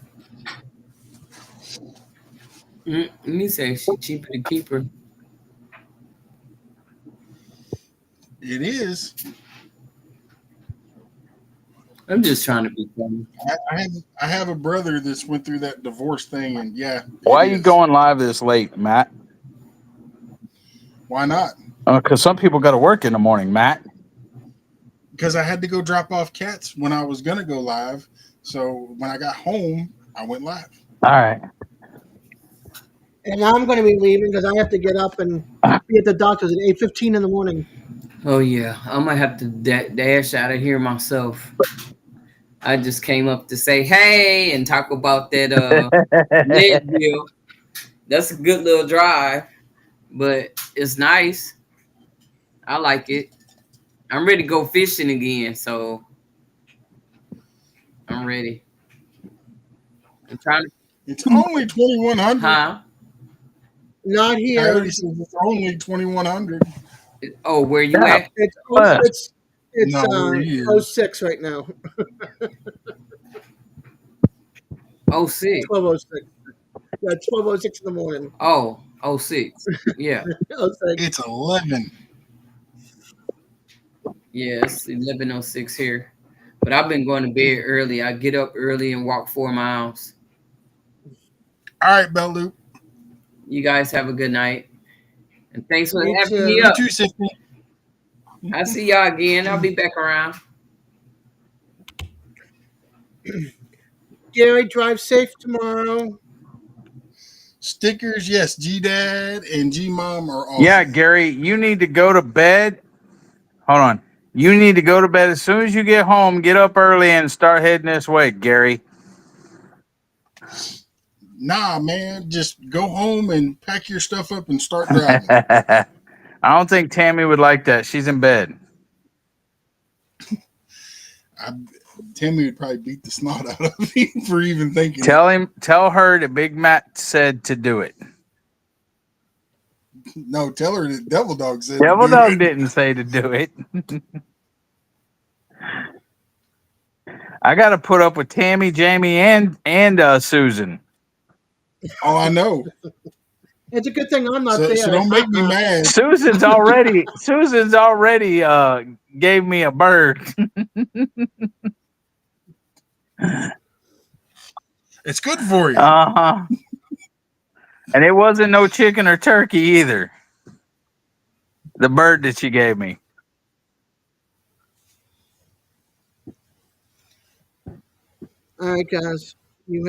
Let me say she cheaper to keep her. It is. I'm just trying to be funny. I have a brother that's went through that divorce thing, and yeah. Why are you going live this late, Matt? Why not? Because some people got to work in the morning, Matt. Because I had to go drop off cats when I was going to go live. So when I got home, I went live. All right. And I'm going to be leaving because I have to get up and be at the doctor's at 8:15 in the morning. Oh yeah, I might have to dash out of here myself. I just came up to say hey and talk about that Leadville. That's a good little drive, but it's nice. I like it. I'm ready to go fishing again, so I'm ready. I'm trying to. It's only 2,100. Huh? Not here. Coyote says it's only 2,100. Oh, where you Yeah. at? It's No, where he is. 06 right now. Oh, 06. 12:06. Yeah, 12:06 in the morning. Oh, 06. Yeah. 06. It's 11. Yeah, it's 11:06 here. But I've been going to bed early. I get up early and walk 4 miles. All right, Bell Loop. You guys have a good night. And thanks for Me having me too. You up. too, sister. I'll see y'all again. I'll be back around. Gary, drive safe tomorrow. Stickers, yes. G Dad and G Mom are awesome. Yeah, Gary, you need to go to bed. Hold on. You need to go to bed as soon as you get home. Get up early and start heading this way, Gary. Nah, man. Just go home and pack your stuff up and start driving. I don't think Tammy would like that. She's in bed. Tammy would probably beat the snot out of me for even thinking. Tell her that Big Matt said to do it. No, tell her that Devil Dog said. Devil to do Dog it. didn't say to do it. I got to put up with Tammy, Jamie, and Susan. Oh, I know. It's a good thing I'm not So there. don't make me mad. Susan's already gave me a bird. It's good for you. Uh-huh. And it wasn't no chicken or turkey either. The bird that she gave me. All right, guys. You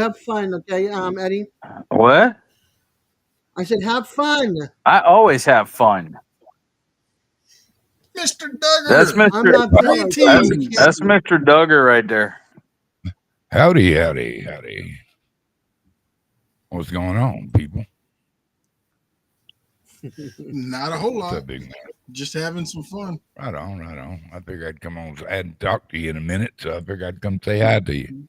have fun, okay, Eddie? What? I said have fun. I always have fun. Mr. That's Duggar. I'm Mr. not there. I Greetings. can't That's be. Mr. Duggar right there. Howdy, howdy, howdy. What's going on, people? Not a whole What's lot. up, big man? Just having some fun. Right on, right on. I figured I'd come on. I hadn't talked to you in a minute, so I figured I'd come say hi to you.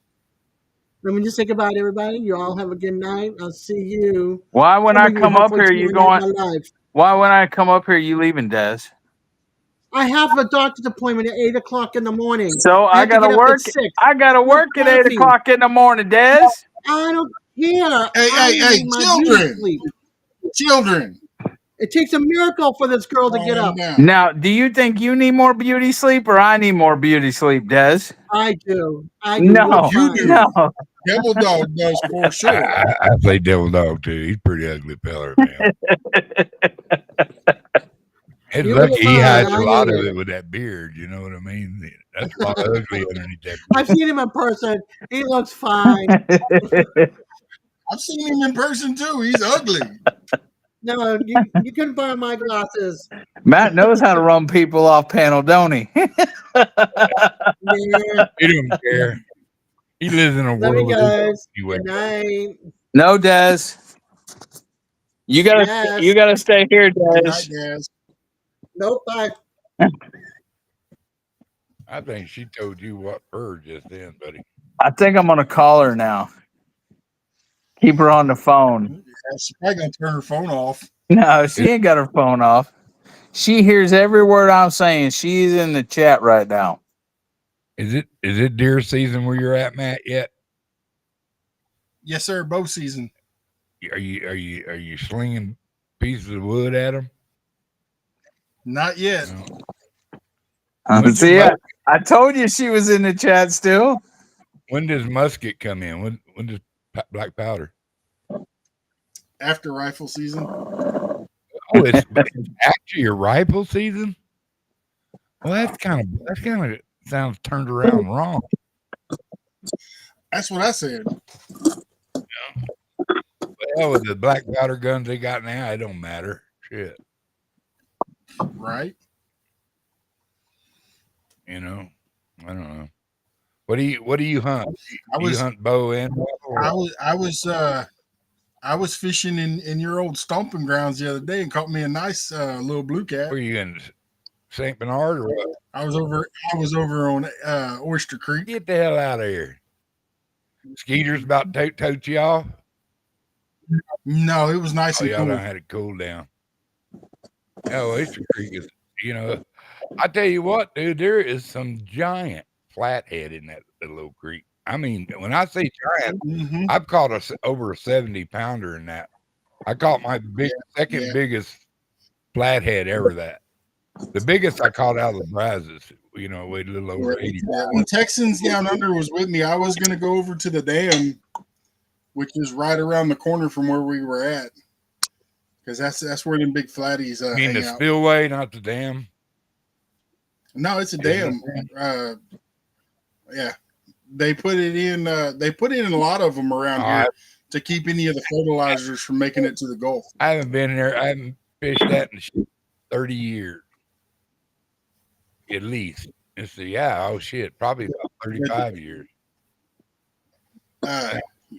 Let me just say goodbye to everybody. You all have a good night. I'll see you. Why when I Some of you come up hopefully here you tomorrow night going in my life. why when I come up here you leaving, Des? I have a doctor's appointment at 8 o'clock in the morning. So I I have to gotta get up at work 6. I gotta With work at coffee. 8 o'clock in the morning, Des. I don't care. Hey, I hey, hey, need my beauty children. sleep. Children. It takes a miracle for this girl to get Calm up. down. Now, do you think you need more beauty sleep or I need more beauty sleep, Des? I do. I do. No, You You're do. fine. no. Devil Dog does for sure. I play Devil Dog too. He's a pretty ugly feller, man. It's You're lucky he fine. hides I a lot hear of you. it with that beard. You know what I mean? That's a lot of ugly underneath that I've beard. seen him in person. He looks fine. I've seen him in person too. He's ugly. No, you couldn't buy my glasses. Matt knows how to run people off panel, don't he? Yeah. He don't care. He lives in a Love you world of his own guys. anyway. Good night. No, Des. You gotta Yes. stay here, Good night, Des. guys. Nope. Bye. I think she told you what her just then, buddy. I think I'm gonna call her now. Keep her on the phone. She's probably gonna turn her phone off. No, she ain't got her phone off. She hears every word I'm saying. She's in the chat right now. Is it deer season where you're at, Matt? Yet? Yes, sir. Bow season. Are you slinging pieces of wood at them? Not yet. No. See, I told you she was in the chat still. When does musket come in? When does black powder? After rifle season. Oh, it's actually your rifle season. Well, that's kind of sounds turned around wrong. That's what I said. Well, with the black powder guns they got now, it don't matter. Shit, Right. you know. I don't know. What do you hunt? You hunt bow and rifle? I was fishing in your old stomping grounds the other day and caught me a nice little blue cat. Were you in St. Bernard or what? I was over on Oyster Creek. Get the hell out of here. Skeeter's about to tote you off. No, it was nice Oh, and y'all cool. done had it cool down. Oh, Oyster Creek is, I tell you what, dude, there is some giant flathead in that little creek. I mean, when I say giant, Mm-hmm. I've caught over a 70-pounder in that. I caught my second biggest flathead ever. The biggest I caught out of the prizes, weighed a little over 80 pounds. When Texans Down Under was with me, I was going to go over to the dam, which is right around the corner from where we were at. because that's where them big flatties I mean, hang the out. spillway, not the dam. No, it's a Is dam. Yeah, they put it in. They put it in a lot of them around here to keep any of the fertilizers from making it to the Gulf. I haven't been there. I haven't fished that in 30 years, at least. It's oh shit, probably about 35 years.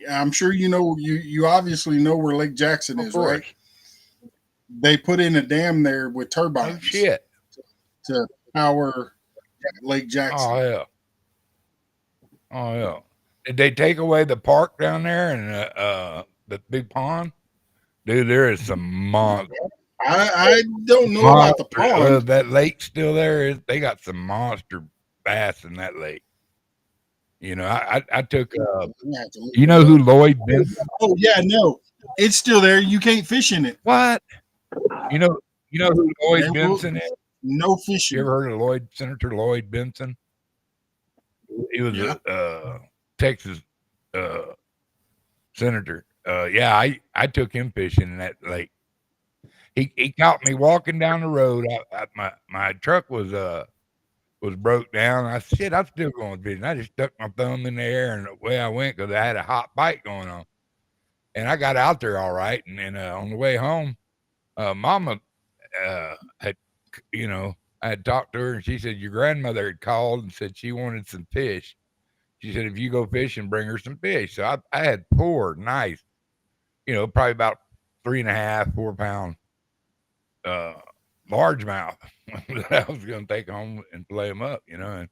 I'm sure you know. You obviously know where Lake Jackson is, right? They put in a dam there with turbines. Oh shit! To power Lake Jackson. Oh yeah. Oh yeah. Did they take away the park down there and the big pond? Dude, there is some monster. I don't know about the pond. That lake's still there. They got some monster bass in that lake. You know, I took. You know who Lloyd Benson? Oh yeah, no, it's still there. You can't fish in it. What? You know who Lloyd Benson is? No fishing. You ever heard of Senator Lloyd Benson? He was a Texas senator. I took him fishing in that lake. He caught me walking down the road. My truck was broke down. I said, I'm still going fishing. I just stuck my thumb in the air and away I went because I had a hot bite going on. And I got out there all right. And then on the way home, Mama had, I had talked to her and she said, your grandmother had called and said she wanted some fish. She said, if you go fishing, bring her some fish. So I had poor, nice, probably about 3.5, 4 pound largemouth that I was going to take home and play them up, and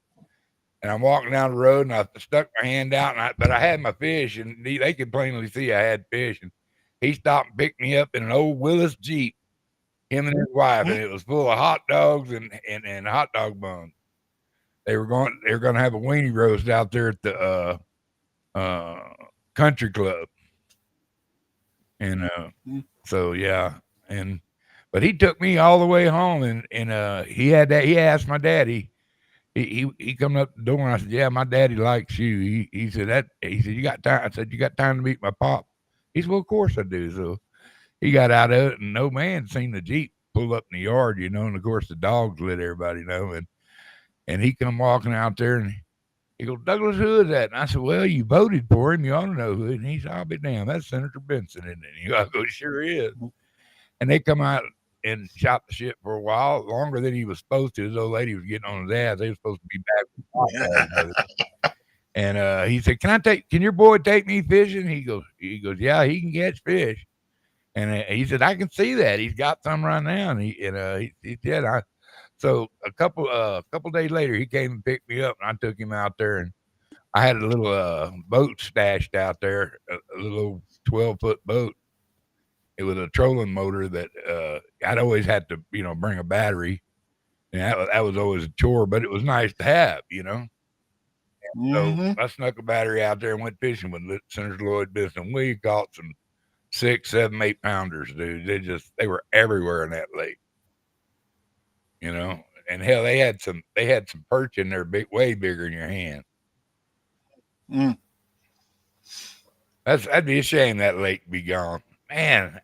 I'm walking down the road and I stuck my hand out, but I had my fish and they could plainly see I had fish. And he stopped and picked me up in an old Willis Jeep, him and his wife, and it was full of hot dogs and hot dog buns. They were going to have a weenie roast out there at the country club. And so yeah, but he took me all the way home and he asked my daddy. He come up the door and I said, yeah, my daddy likes you. He said you got time? I said, you got time to meet my pop? He said, well, of course I do. So he got out of it and no man seen the Jeep pull up in the yard, and of course the dogs let everybody know. And he come walking out there and he goes, Douglas, who is that? And I said, well, you voted for him. You ought to know who. And he said, I'll be damned. That's Senator Benson, isn't it? I go, sure is. And they come out and shot the shit for a while, longer than he was supposed to. His old lady was getting on his ass. They were supposed to be back. And he said, can your boy take me fishing? He goes, yeah, he can catch fish. And he said, I can see that. He's got some right now. And he said, so a couple days later, he came and picked me up, and I took him out there, and I had a little boat stashed out there, a little 12-foot boat. It was a trolling motor that I'd always had to, bring a battery, and that was always a chore, but it was nice to have, So I snuck a battery out there and went fishing with Senator Lloyd Benson. We caught some 6, 7, 8 pounders, dude. They were everywhere in that lake. And hell, they had some perch in there way bigger than your hand. That'd be a shame that lake be gone, man.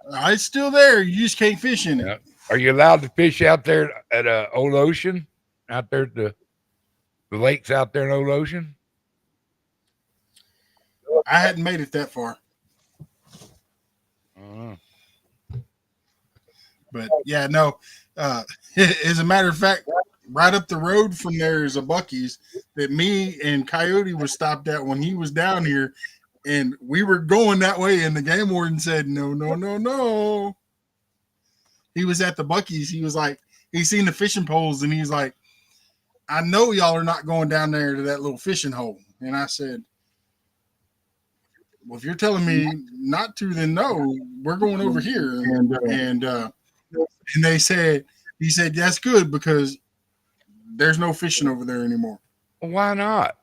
It's still there. You just can't fish in it. Are you allowed to fish out there at Old Ocean? Out there at the lakes out there in Old Ocean? I hadn't made it that far. But yeah, no. As a matter of fact, right up the road from there is a Buc-ee's that me and Coyote was stopped at when he was down here, and we were going that way, and the game warden said, no. He was at the Buc-ee's. He was like, he seen the fishing poles, and he's like, I know y'all are not going down there to that little fishing hole. And I said, well, if you're telling me not to, then no, we're going over here. And he said, that's good because there's no fishing over there anymore. Why not?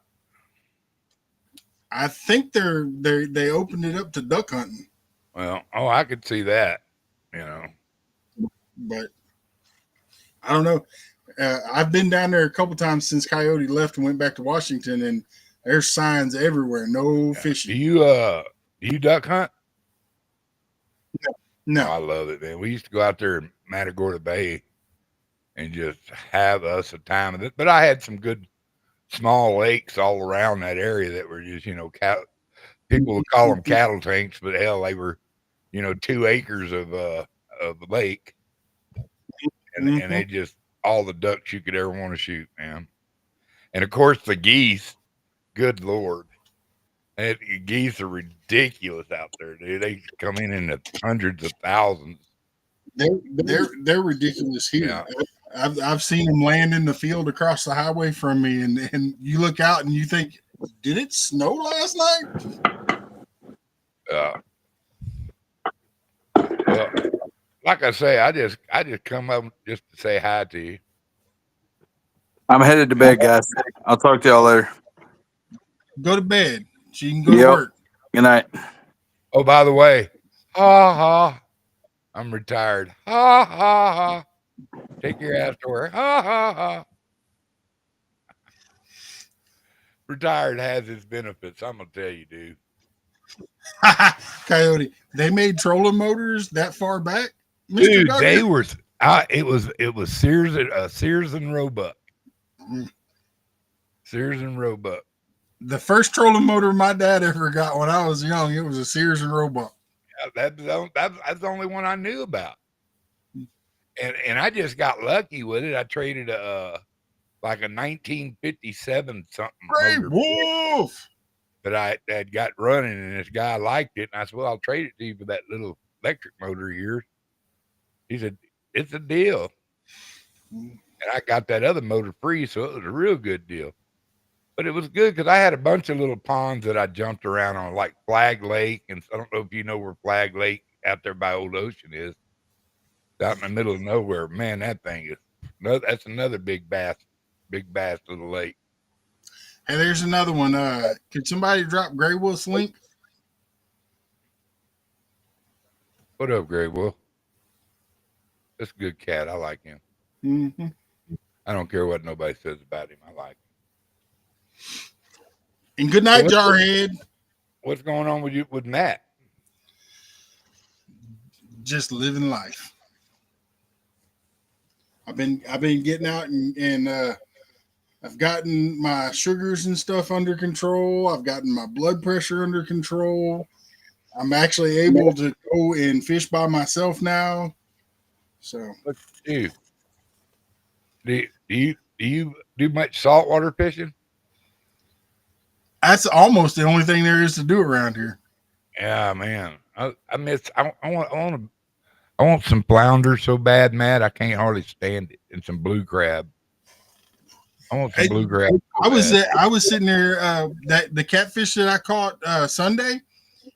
I think they opened it up to duck hunting. Well, I could see that, But I don't know. I've been down there a couple times since Coyote left and went back to Washington, and there's signs everywhere. No fishing. Do you duck hunt? No. I love it, man. We used to go out there in Matagorda Bay and just have us a time of it. But I had some good small lakes all around that area that were just, people would call them cattle tanks, but hell, they were, 2 acres of lake, and they just all the ducks you could ever want to shoot, man. And of course the geese, good Lord. Geese are ridiculous out there, dude. They come in the hundreds of thousands. They're ridiculous here. Yeah. I've seen them land in the field across the highway from me, and you look out and you think, did it snow last night? Well, like I say, I just come up just to say hi to you. I'm headed to bed, guys. I'll talk to y'all later. Go to bed so you can go to work. Good night. Oh, by the way, ha ha, I'm retired. Ha ha ha. Take your ass to work. Ha ha ha. Retired has its benefits. I'm gonna tell you, dude. Coyote, they made trolling motors that far back, Mr. Dude. Duggar? They were. It was Sears and Roebuck. Sears and Roebuck. The first trolling motor my dad ever got when I was young, it was a Sears and Roebuck. Yeah, that's the only one I knew about. And I just got lucky with it. I traded like a 1957 something Gray motor Wolf that I had got running, and this guy liked it, and I said, "Well, I'll trade it to you for that little electric motor of yours." He said, "It's a deal," and I got that other motor free, so it was a real good deal. But it was good because I had a bunch of little ponds that I jumped around on, like Flag Lake, and I don't know if you know where Flag Lake out there by Old Ocean is. It's out in the middle of nowhere. Man, that thing is that's another big bass little lake. Hey, there's another one. Could somebody drop Gray Wolf's link? What up, Gray Wolf? That's a good cat. I like him. Mm-hmm. I don't care what nobody says about him. I like him. And good night, Jarhead. What's going on with Matt? Just living life. I've been getting out and I've gotten my sugars and stuff under control. I've gotten my blood pressure under control. I'm actually able to go and fish by myself now. So, do you do much saltwater fishing? that's almost the only thing there is to do around here. Yeah, man. I want some flounder so bad, Matt. I can't hardly stand it, and some blue crab. I want some blue crab. I was sitting there. That the catfish that I caught Sunday,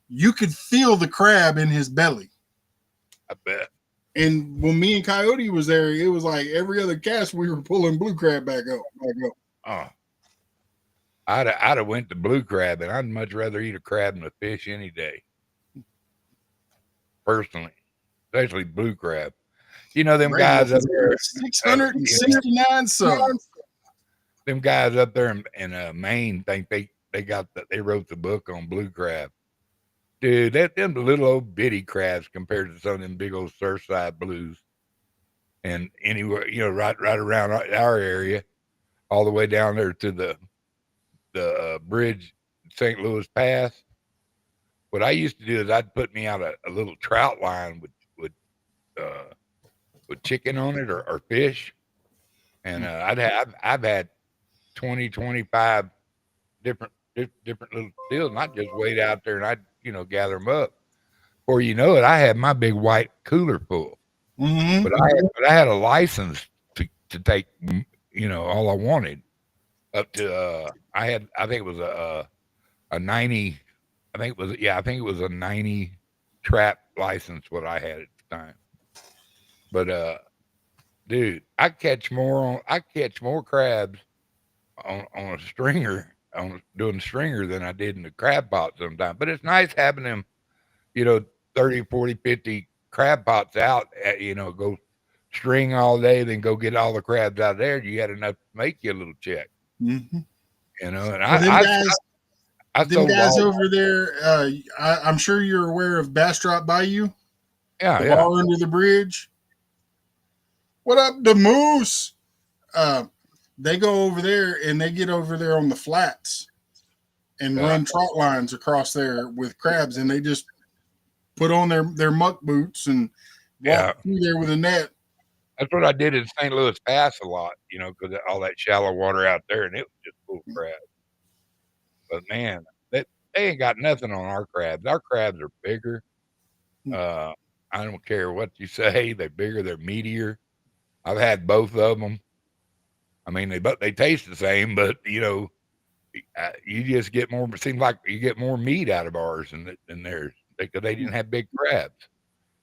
you could feel the crab in his belly. I bet. And when me and Coyote was there, it was like every other cast we were pulling blue crab back up. Oh, I'd have went to blue crab, and I'd much rather eat a crab than a fish any day. Personally, especially blue crab. You know them guys up there, 669 subs. Them guys up there in Maine think they wrote the book on blue crab. Dude, them little old bitty crabs compared to some of them big old Surfside blues. And anywhere, right around our area, all the way down there to the bridge, St. Louis Pass. What I used to do is I'd put me out a little trout line with chicken on it or fish, and I've had 20, 25 different little deals, and I just wait out there and I'd gather them up. Before you know it, I had my big white cooler full. Mm-hmm. But I had a license to take all I wanted up to I think it was a 90. I think it was a 90 trap license what I had at the time. But dude, I catch more crabs on a stringer, doing stringer than I did in the crab pot sometimes. But it's nice having them, 30, 40, 50 crab pots out, go string all day, then go get all the crabs out of there. You got enough to make you a little check. Mm-hmm. And them guys over there, I'm sure you're aware of Bastrop Bayou. Yeah, the yeah. bar under the bridge. What up, the moose? They go over there and they get over there on the flats and run trot lines across there with crabs, and they just put on their muck boots and walk through there with a net. That's what I did in St. Louis Pass a lot, you know, because all that shallow water out there, and it was just full of crabs. But man, they ain't got nothing on our crabs. Our crabs are bigger. I don't care what you say; they're bigger, they're meatier. I've had both of them. I mean, they taste the same, but you know, you just get more. It seems like you get more meat out of ours than theirs because they didn't have big crabs.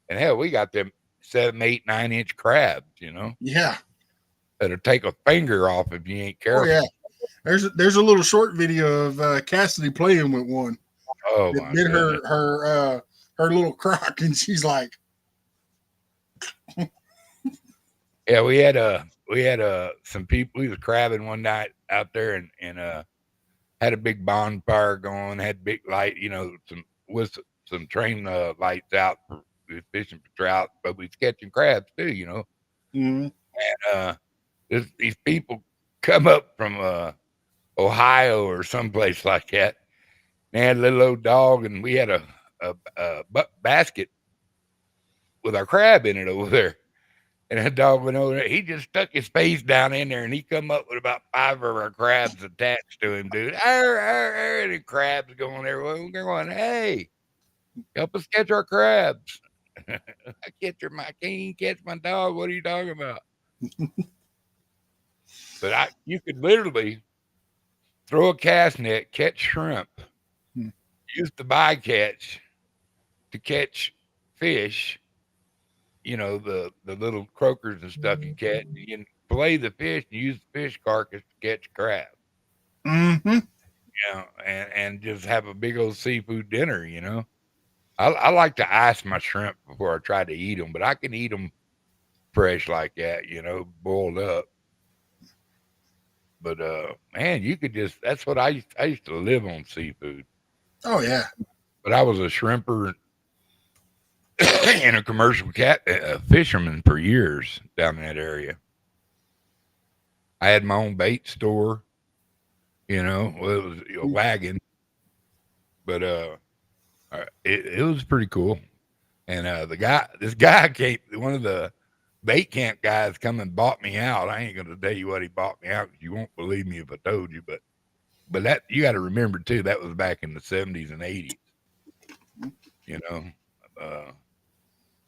And hell, we got them 7, 8, 9-inch crabs. You know, Yeah. that'll take a finger off if you ain't careful. Oh yeah. There's a little short video of Cassidy playing with one. Oh that my did goodness. her little crock, and she's like, yeah, we had some people. We was crabbing one night out there, and had a big bonfire going. Had big light, you know, some train lights out for fishing for trout, but we was catching crabs too, you know. mm-hmm. And these people come up from Ohio or someplace like that. They had a little old dog, and we had a basket with our crab in it over there. And that dog went over there. He just stuck his face down in there, and he come up with about 5 of our crabs attached to him, dude. Arr, arr, arr, and the crabs going everywhere. We're going, hey, help us catch our crabs. I can't even catch my dog. What are you talking about? But you could literally throw a cast net, catch shrimp, use the bycatch to catch fish. You know, the little croakers and stuff you catch. You can fillet the fish and use the fish carcass to catch crab. Mm-hmm. You know, and just have a big old seafood dinner. You know, I like to ice my shrimp before I try to eat them, but I can eat them fresh like that. You know, boiled up. But man, you could just—that's what I used to live on seafood. Oh yeah. But I was a shrimper and a commercial fisherman for years down in that area. I had my own bait store. You know, well, it was a wagon, but it was pretty cool. And this guy came, one of the bait camp guys, come and bought me out. I ain't gonna tell you what he bought me out because you won't believe me if I told you. But that you got to remember too, that was back in the 70s and 80s. You know,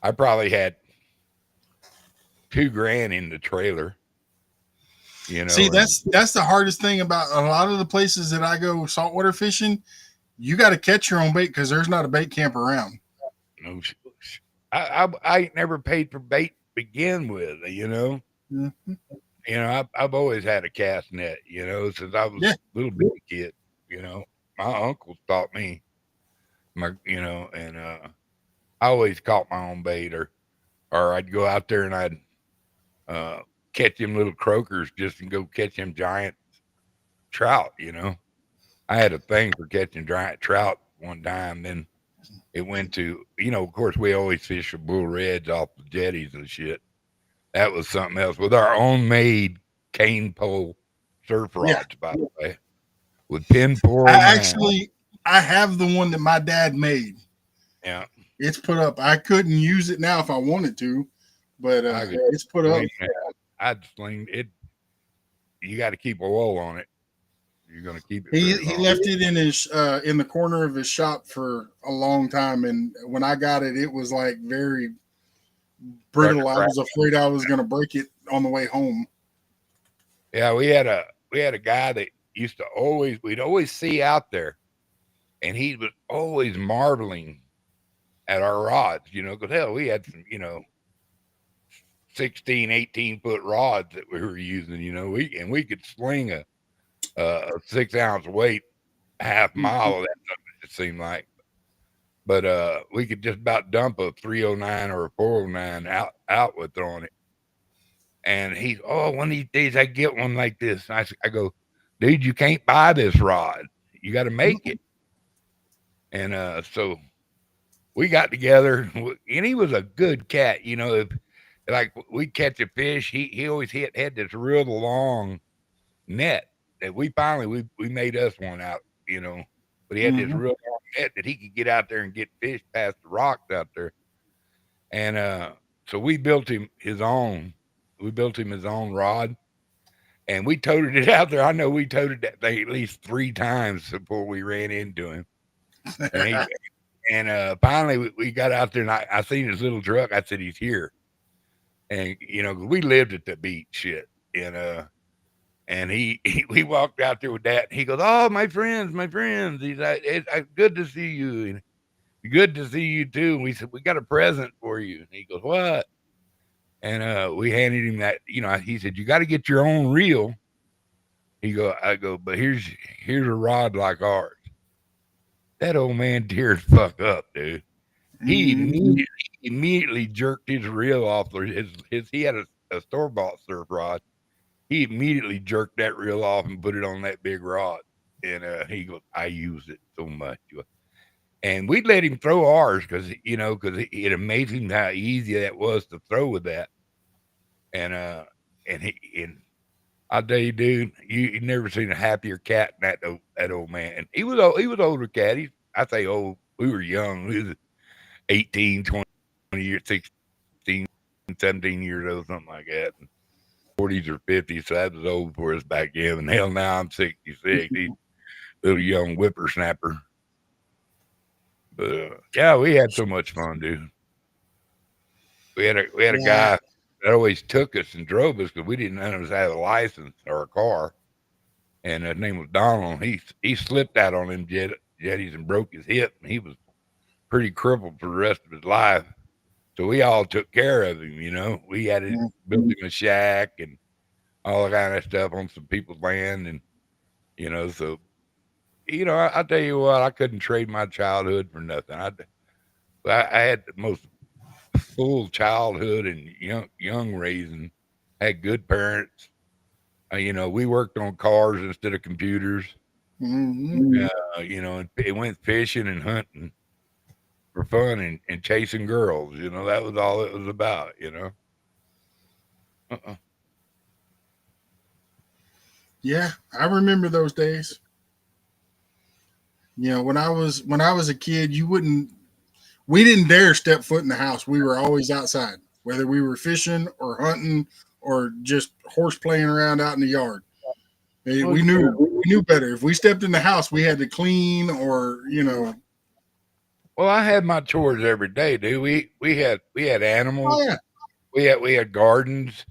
I probably had $2,000 in the trailer. You know, see, that's the hardest thing about a lot of the places that I go saltwater fishing. You got to catch your own bait because there's not a bait camp around. No, I ain't never paid for bait to begin with. You know, mm-hmm. You know, I've always had a cast net. You know, since I was a little bitty kid. You know, my uncles taught me. You know, and I always caught my own bait, or I'd go out there and I'd catch them little croakers just and go catch them giant trout. You know, I had a thing for catching giant trout one time. Then it went to, you know, of course, we always fish for bull reds off the jetties and shit. That was something else with our own made cane pole surf rods, by the way, with pin 409. I have the one that my dad made. Yeah, it's put up. I couldn't use it now if I wanted to, but it's put up. I'd sling it. You got to keep oil on it. You're going to keep it. He left it in his in the corner of his shop for a long time, and when I got it, it was like very brittle. I was afraid I was going to break it on the way home. Yeah, we had a guy that used to we'd always see out there, and he was always marveling at our rods, you know, because hell, we had some, you know, 16, 18-foot rods that we were using, you know, we could sling a 6-ounce weight half mile of that stuff, it seemed like. But we could just about dump a 309 or a 409 out with on it. And he's, one of these days I get one like this. And I go, dude, you can't buy this rod. You got to make it. And so we got together, and he was a good cat. You know, if like we catch a fish, he always had this real long net that we finally we made us one out. You know, but he had this Mhm. real long net that he could get out there and get fish past the rocks out there. And so we built him his own. We built him his own rod, and we toted it out there. I know we toted that thing at least 3 times before we ran into him. And he and finally we got out there, and I seen his little truck. I said, he's here. And you know, 'cause we lived at the beach, shit. And we walked out there with that. And he goes, "Oh, my friends, my friends." He's like, "It's good to see you, and good to see you too." And we said, "We got a present for you." And he goes, "What?" And we handed him that. You know, he said, "You got to get your own reel." I go, "But here's a rod like ours." That old man teared fuck up, dude. He Mhm. immediately jerked his reel off. His he had a store bought surf rod. He immediately jerked that reel off and put it on that big rod. And he goes, "I use it so much." And we'd let him throw ours because it amazed him how easy that was to throw with that. And and I'll tell you, dude, you never seen a happier cat than that old man. And he was older cat. I say old. We were young. We was 18, 20 years, 16, 17 years old, something like that. 40s or 50s, so that was old for us back then. And hell, now I'm 66. He's a little young whippersnapper. But yeah, we had so much fun, dude. We had a Yeah. guy that always took us and drove us because we didn't none of us have a license or a car. And his name was Donald. He slipped out on them jetties and broke his hip, and he was pretty crippled for the rest of his life. So we all took care of him. You know, we had it built him a shack and all that kind of stuff on some people's land, and so I tell you what, I couldn't trade my childhood for nothing. I had the most full childhood and young raising. Had good parents. We worked on cars instead of computers. Mhm. And it went fishing and hunting for fun and chasing girls. That was all it was about. Uh-uh. Yeah, I remember those days. When I was a kid, we didn't dare step foot in the house. We were always outside, whether we were fishing or hunting or just horse playing around out in the yard. Well, We knew better. If we stepped in the house, we had to clean or. well, I had my chores every day, dude. We had animals. Oh yeah. We had gardens.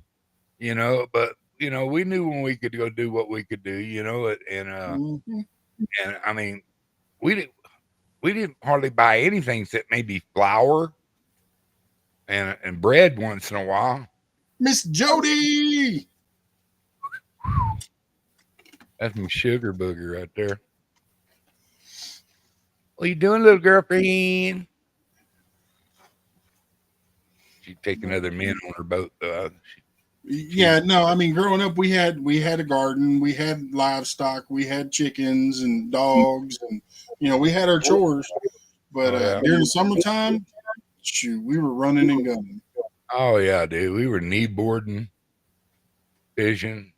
But we knew when we could go do what we could do. Mhm. And I mean, we didn't hardly buy anything except maybe flour and bread once in a while. Miss Jody. That's my sugar booger right there. What you doing, little girlfriend? She taking other men on her boat. Yeah, no, I mean, growing up, we had a garden, we had livestock, we had chickens and dogs, and we had our chores. But Oh yeah. during the summertime, shoot, we were running and gunning. Oh yeah, dude. We were knee boarding, fishing.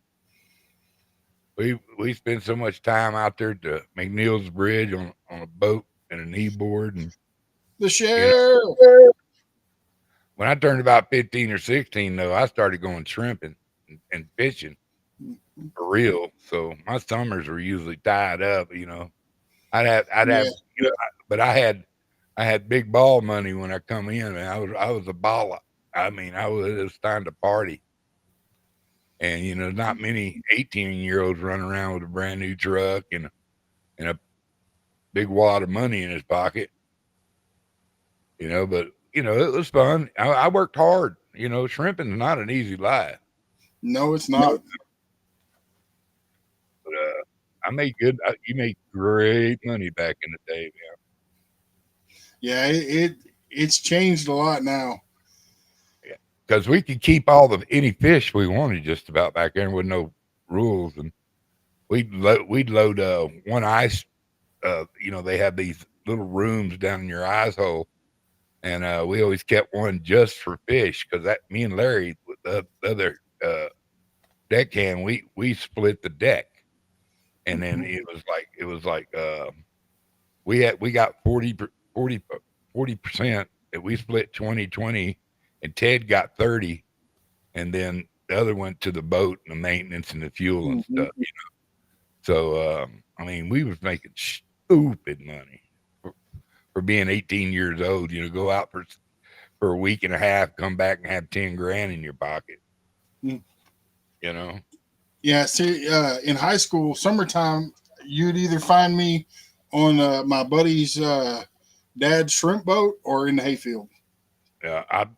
We spent so much time out there at the McNeil's Bridge on a boat and a knee board, and The you know sheriff. when I turned about 15 or 16, though, I started going shrimping and fishing for real. So my summers were usually tied up. I'd have, Yeah, but I had big ball money when I come in, and I was a baller. I mean, it was time to party. And not many 18-year-olds run around with a brand new truck and a big wad of money in his pocket. But it was fun. I worked hard. Shrimping's not an easy life. no, it's not. But I made good. You made great money back in the day, man. Yeah, it's changed a lot now. Yeah, because we could keep any fish we wanted just about back then with no rules, and we'd load one ice. They have these little rooms down in your ice hole, and we always kept one just for fish because that me and Larry, with the other deckhand, we split the deck, and then it was like we got 40% and we split 20/20, and Ted got 30, and then the other went to the boat and the maintenance and the fuel and stuff. So I mean, we was making stupid money for being 18 years old. Go out for a week and a half, come back and have 10 grand in your pocket. Mm. You know. Yeah, see, in high school, summertime, you'd either find me on my buddy's dad's shrimp boat or in the hayfield. I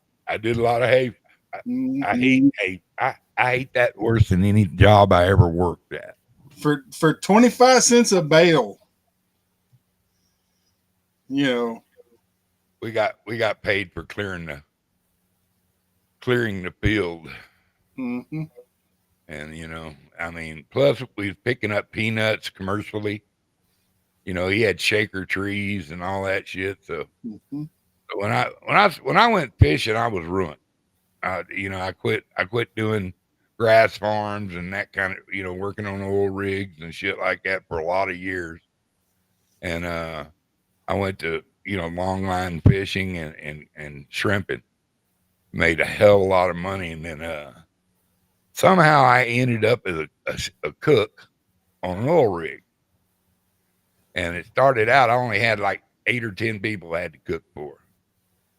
did a lot of hay. I Mhm. hate hay. I hate that worse than any job I ever worked at. For 25 cents a bale. You know, We got paid for clearing the field, mm-hmm. and I mean, plus we was picking up peanuts commercially. He had shaker trees and all that shit. So, Mm-hmm. so when I went fishing, I was ruined. I quit doing grass farms and that kind of working on oil rigs and shit like that for a lot of years. And I went to long line fishing and shrimping. Made a hell of a lot of money, and then somehow I ended up as a cook on an oil rig. And it started out I only had like 8 or 10 people I had to cook for.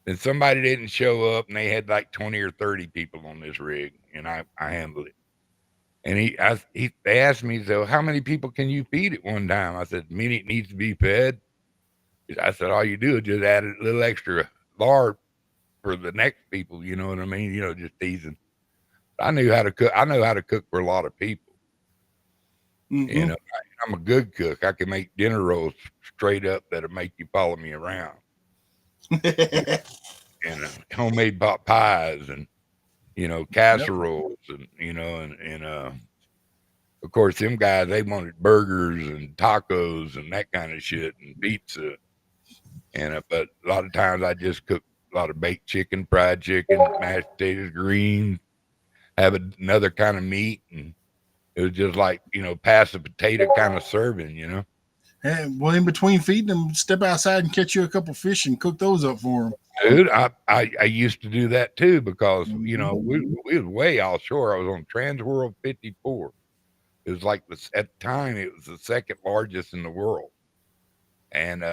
Then somebody didn't show up, and they had like 20 or 30 people on this rig, and I handled it. And they asked me, so how many people can you feed at one time? I said, many it needs to be fed. I said, all you do is just add a little extra lard for the next people. You know what I mean? Just teasing. I knew how to cook. I know how to cook for a lot of people. Mm-hmm. I'm a good cook. I can make dinner rolls straight up that'll make you follow me around. And homemade pot pies and casseroles and of course them guys, they wanted burgers and tacos and that kind of shit and pizza. And but a lot of times I just cook a lot of baked chicken, fried chicken, mashed potatoes, greens, have another kind of meat, and it was just like pass the potato kind of serving. And well, in between feeding them, step outside and catch you a couple fish and cook those up for them. Dude, I used to do that too because Mm-hmm. we was way offshore. I was on Transworld 54. It was like at the time it was the second largest in the world, and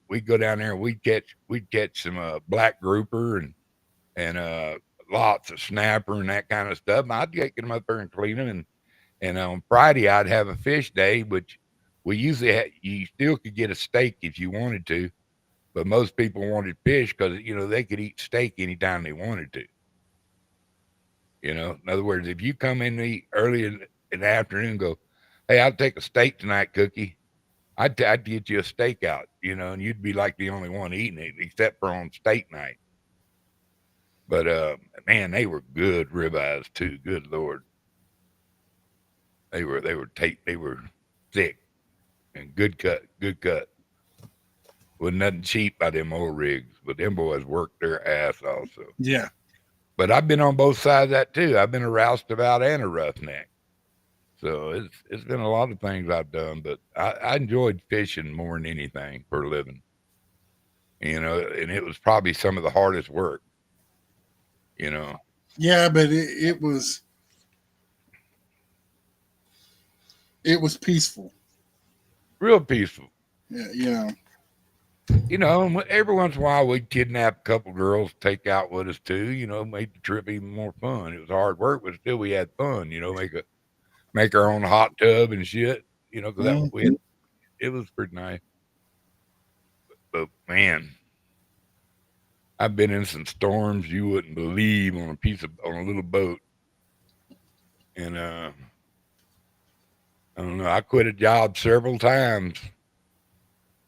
we'd go down there and we'd catch some black grouper and lots of snapper and that kind of stuff. And I'd get them up there and clean them, and on Friday I'd have a fish day, which we usually you still could get a steak if you wanted to. But most people wanted fish because they could eat steak anytime they wanted to. In other words, if you come in to eat early in the afternoon, and go, hey, I'll take a steak tonight, Cookie. I'd get you a steak out, and you'd be like the only one eating it, except for on steak night. But man, they were good ribeyes too. Good Lord, they were thick and good cut. Wasn't nothing cheap by them oil rigs, but them boys worked their ass also. Yeah. But I've been on both sides of that too. I've been a roustabout and a roughneck. So it's been a lot of things I've done, but I enjoyed fishing more than anything for a living. And it was probably some of the hardest work. Yeah, but it was peaceful. Real peaceful. Yeah. And every once in a while we'd kidnap a couple girls, take out with us too. Made the trip even more fun. It was hard work, but still we had fun. Make our own hot tub and shit. Because it was pretty nice. But man, I've been in some storms you wouldn't believe on a little boat, and I don't know. I quit a job several times.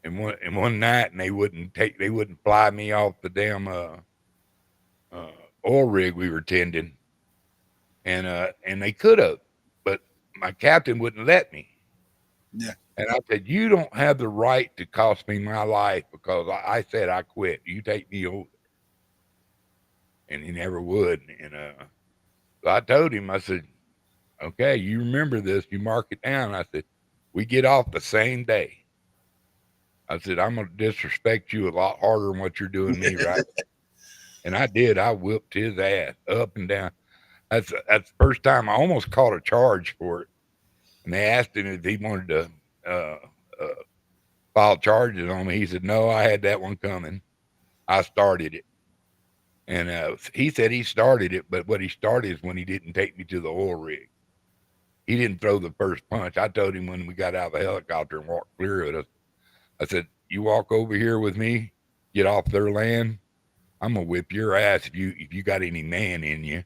And one night, and they wouldn't fly me off the damn oil rig we were tending, and they could have, but my captain wouldn't let me. Yeah. And I said, you don't have the right to cost me my life because I said I quit. You take me over. and he never would. And so I told him, I said, okay, you remember this, you mark it down. I said, we get off the same day. I said, I'm going to disrespect you a lot harder than what you're doing me right now. And I did. I whipped his ass up and down. That's the first time I almost caught a charge for it. And they asked him if he wanted to uh, file charges on me. He said, no, I had that one coming. I started it. And he said he started it, but what he started is when he didn't take me to the oil rig. He didn't throw the first punch. I told him when we got out of the helicopter and walked clear of us, I said, you walk over here with me, get off their land, I'm gonna whip your ass if you got any man in you.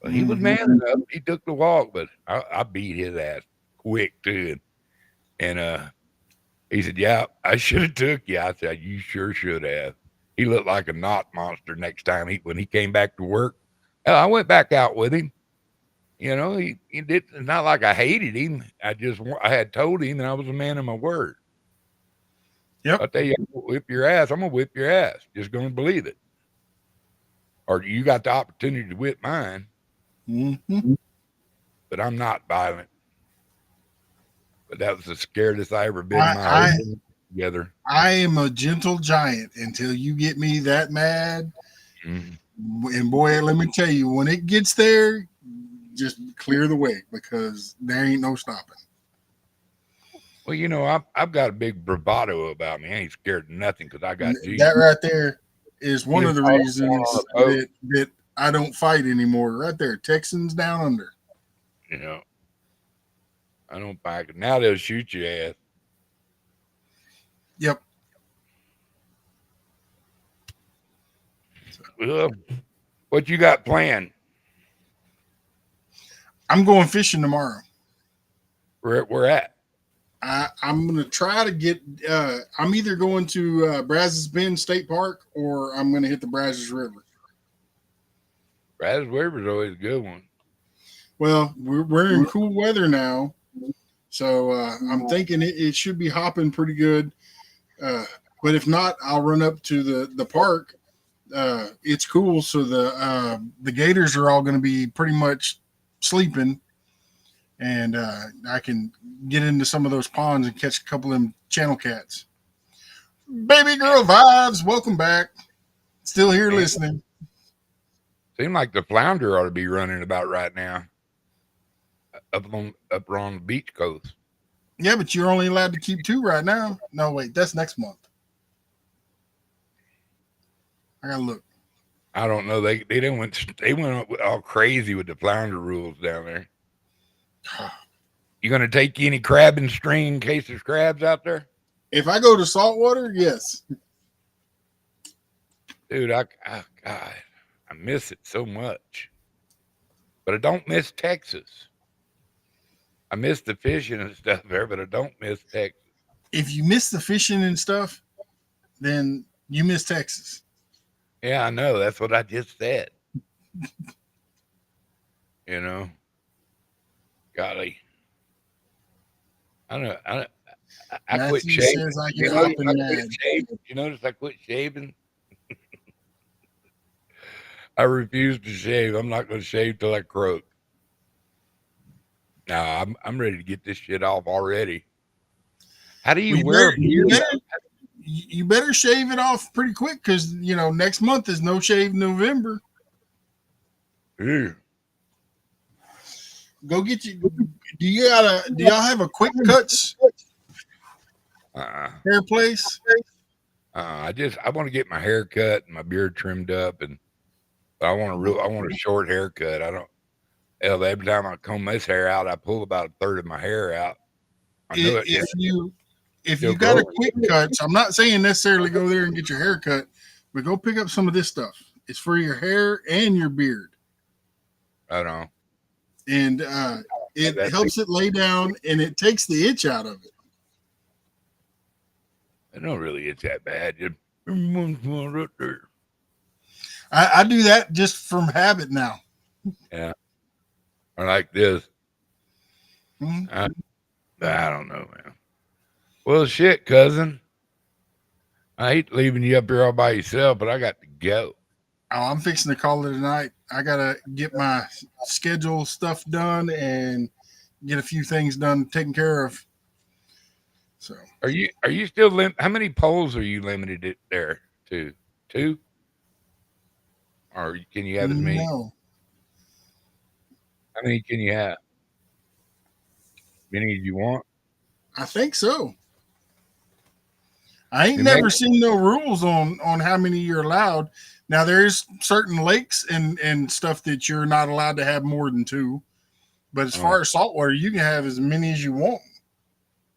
Well, he was man enough. He took the walk, but I beat his ass quick too. And he said, yeah, I should have took you. I said, you sure should have. He looked like a knot monster next time when he came back to work. Hell, I went back out with him. You know, he did. It's not like I hated him. I had told him that I was a man of my word. Yep. I tell you, I'm gonna whip your ass. I'm gonna whip your ass. Just gonna believe it. Or you got the opportunity to whip mine. Mm-hmm. But I'm not violent. But that was the scariest I ever been in my life together. I am a gentle giant until you get me that mad. Mm-hmm. And boy, let me tell you, when it gets there, just clear the way because there ain't no stopping. Well, you know, I've got a big bravado about me. I ain't scared of nothing because I got Jesus. That right there is one of the reasons that I don't fight anymore. Right there, Texans down under. You know, I don't fight. Now they'll shoot your ass. Yep. Well, what you got planned? I'm going fishing tomorrow. Where at? I'm going to try to get. I'm either going to Brazos Bend State Park or I'm going to hit the Brazos River. Brazos River's always a good one. Well, we're in cool weather now, so I'm thinking it should be hopping pretty good. But if not, I'll run up to the park. It's cool, so the gators are all going to be pretty much sleeping, and I can get into some of those ponds and catch a couple of them channel cats. Baby girl vibes, welcome back. Still here listening. Seems like the flounder ought to be running about right now. Up on the beach coast. Yeah, but you're only allowed to keep 2 right now. No, wait, that's next month. I gotta look. I don't know. They went all crazy with the flounder rules down there. You gonna take any crabbing string in case there's crabs out there? If I go to saltwater, yes. Dude, God, I miss it so much. But I don't miss Texas. I miss the fishing and stuff there, but I don't miss Texas. If you miss the fishing and stuff, then you miss Texas. Yeah, I know. That's what I just said. You know, golly, I don't know. I quit shaving. You notice I quit shaving. I refuse to shave. I'm not going to shave till I croak. No, I'm ready to get this shit off already. How do you wear a beard? You better shave it off pretty quick because next month is No Shave November. Ew. Go get you. Do y'all have a quick cuts hair place? I want to get my hair cut and my beard trimmed up, and I want a short haircut. I don't. Hell, every time I comb this hair out, I pull about a third of my hair out. I know if you got a quick cuts, I'm not saying necessarily go there and get your hair cut, but go pick up some of this stuff. It's for your hair and your beard. I don't know. And it helps it lay down, and it takes the itch out of it. I don't really itch that bad. I do that just from habit now. Yeah. I like this. Mm-hmm. I don't know, man. Well, shit, cousin. I hate leaving you up here all by yourself, but I got to go. Oh, I'm fixing to call it a night. I gotta get my schedule stuff done and get a few things done, taken care of. So, Are you still how many poles are you limited it there to? 2? Or can you have as many? no, How many can you have? Many as you want? I think so. I ain't New never Mexico, seen no rules on how many you're allowed. Now there's certain lakes and stuff that you're not allowed to have more than 2. But as far as saltwater, you can have as many as you want.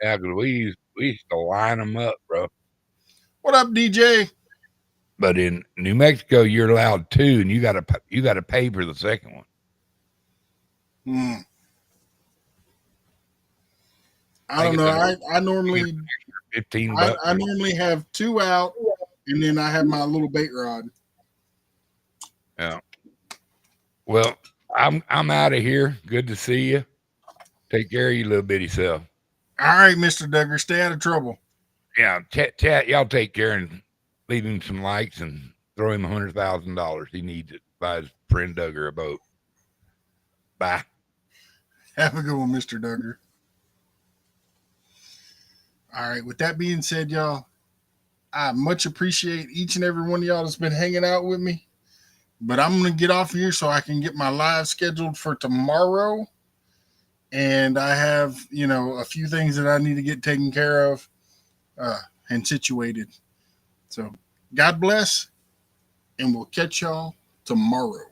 yeah, because we used to line them up, bro. What up, DJ? But in New Mexico, you're allowed 2, and you got to pay for the second one. Hmm. I I don't think know. it's I normally $15. I normally have 2 out, and then I have my little bait rod. Yeah. Well, I'm out of here. Good to see you. Take care of your little bitty self. All right, Mr. Duggar, stay out of trouble. Yeah, chat. Y'all take care and leave him some likes and throw him $100,000. He needs it. Buy his friend Duggar a boat. Bye. Have a good one, Mr. Duggar. All right. With that being said, y'all, I much appreciate each and every one of y'all that's been hanging out with me. But I'm going to get off here so I can get my live scheduled for tomorrow. And I have, a few things that I need to get taken care of and situated. So God bless, and we'll catch y'all tomorrow.